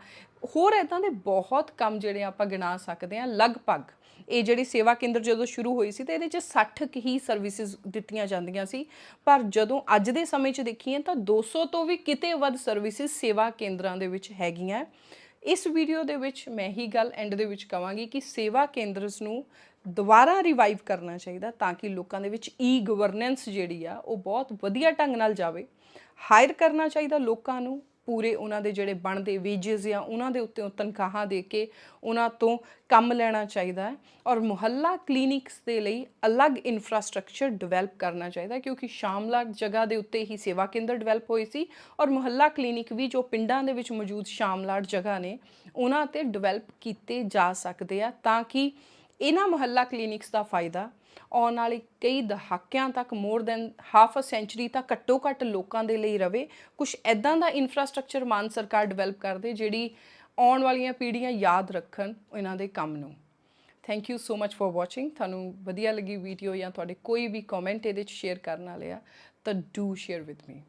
ਹੋਰ ਇੱਦਾਂ ਦੇ ਬਹੁਤ ਕੰਮ ਜਿਹੜੇ ਆਪਾਂ ਗਿਣਾ ਸਕਦੇ ਹਾਂ। ਲਗਭਗ ਇਹ ਜਿਹੜੀ ਸੇਵਾ ਕੇਂਦਰ ਜਦੋਂ ਸ਼ੁਰੂ ਹੋਈ ਸੀ ਤਾਂ ਇਹਦੇ 'ਚ 60 ਕੁ ਹੀ ਸਰਵਿਸਿਜ਼ ਦਿੱਤੀਆਂ ਜਾਂਦੀਆਂ ਸੀ, ਪਰ ਜਦੋਂ ਅੱਜ ਦੇ ਸਮੇਂ 'ਚ ਦੇਖੀਏ ਤਾਂ 200 ਤੋਂ ਵੀ ਕਿਤੇ ਵੱਧ ਸਰਵਿਸਿਜ਼ ਸੇਵਾ ਕੇਂਦਰਾਂ ਦੇ ਵਿੱਚ ਹੈਗੀਆਂ। ਇਸ ਵੀਡੀਓ ਦੇ ਵਿੱਚ ਮੈਂ ਹੀ ਗੱਲ ਐਂਡ ਦੇ ਵਿੱਚ ਕਹਾਂਗੀ ਕਿ ਸੇਵਾ ਕੇਂਦਰਸ ਨੂੰ ਦੁਬਾਰਾ ਰਿਵਾਈਵ ਕਰਨਾ ਚਾਹੀਦਾ, ਤਾਂ ਕਿ ਲੋਕਾਂ ਦੇ ਵਿੱਚ ਈ ਗਵਰਨੈਂਸ ਜਿਹੜੀ ਆ ਉਹ ਬਹੁਤ ਵਧੀਆ ਢੰਗ ਨਾਲ ਜਾਵੇ। ਹਾਇਰ ਕਰਨਾ ਚਾਹੀਦਾ ਲੋਕਾਂ ਨੂੰ, ਪੂਰੇ ਉਹਨਾਂ ਦੇ ਜਿਹੜੇ ਬਣਦੇ ਵੇਜਸ ਜਾਂ ਉਹਨਾਂ ਦੇ ਉੱਤੇ ਤਨਖਾਹਾਂ ਦੇ ਕੇ ਉਹਨਾਂ ਤੋਂ ਕੰਮ ਲੈਣਾ ਚਾਹੀਦਾ ਹੈ। ਔਰ ਮੁਹੱਲਾ ਕਲੀਨਿਕਸ ਦੇ ਲਈ ਅਲੱਗ ਇਨਫਰਾਸਟ੍ਰਕਚਰ ਡਿਵੈਲਪ ਕਰਨਾ ਚਾਹੀਦਾ, ਕਿਉਂਕਿ ਸ਼ਾਮਲਾ ਜਗ੍ਹਾ ਦੇ ਉੱਤੇ ਹੀ ਸੇਵਾ ਕੇਂਦਰ ਡਿਵੈਲਪ ਹੋਏ ਸੀ, ਔਰ ਮੁਹੱਲਾ ਕਲੀਨਿਕ ਵੀ ਜੋ ਪਿੰਡਾਂ ਦੇ ਵਿੱਚ ਮੌਜੂਦ ਸ਼ਾਮਲਾਟ ਜਗ੍ਹਾ ਨੇ ਉਹਨਾਂ 'ਤੇ ਡਿਵੈਲਪ ਕੀਤੇ ਜਾ ਸਕਦੇ ਆ, ਤਾਂ ਕਿ ਇਹਨਾਂ ਮੁਹੱਲਾ ਕਲੀਨਿਕਸ ਦਾ ਫਾਇਦਾ ਆਉਣ ਵਾਲੇ ਕਈ ਦਹਾਕਿਆਂ ਤੱਕ, ਮੋਰ ਦੈਨ ਹਾਫ ਅ ਸੈਂਚੁਰੀ ਤੱਕ ਘੱਟੋ ਘੱਟ ਲੋਕਾਂ ਦੇ ਲਈ ਰਵੇ। ਕੁਛ ਇੱਦਾਂ ਦਾ ਇਨਫਰਾਸਟ੍ਰਕਚਰ ਮਾਨ ਸਰਕਾਰ ਡਿਵੈਲਪ ਕਰਦੇ ਜਿਹੜੀ ਆਉਣ ਵਾਲੀਆਂ ਪੀੜ੍ਹੀਆਂ ਯਾਦ ਰੱਖਣ ਇਹਨਾਂ ਦੇ ਕੰਮ ਨੂੰ। Thank you so much for watching. ਤੁਹਾਨੂੰ ਵਧੀਆ ਲੱਗੀ ਵੀਡੀਓ ਜਾਂ ਤੁਹਾਡੇ ਕੋਈ ਵੀ ਕਮੈਂਟ ਇਹਦੇ 'ਚ ਸ਼ੇਅਰ ਕਰਨ ਵਾਲੇ ਆ ਤਾਂ ਡੂ ਸ਼ੇਅਰ ਵਿਦ ਮੀ।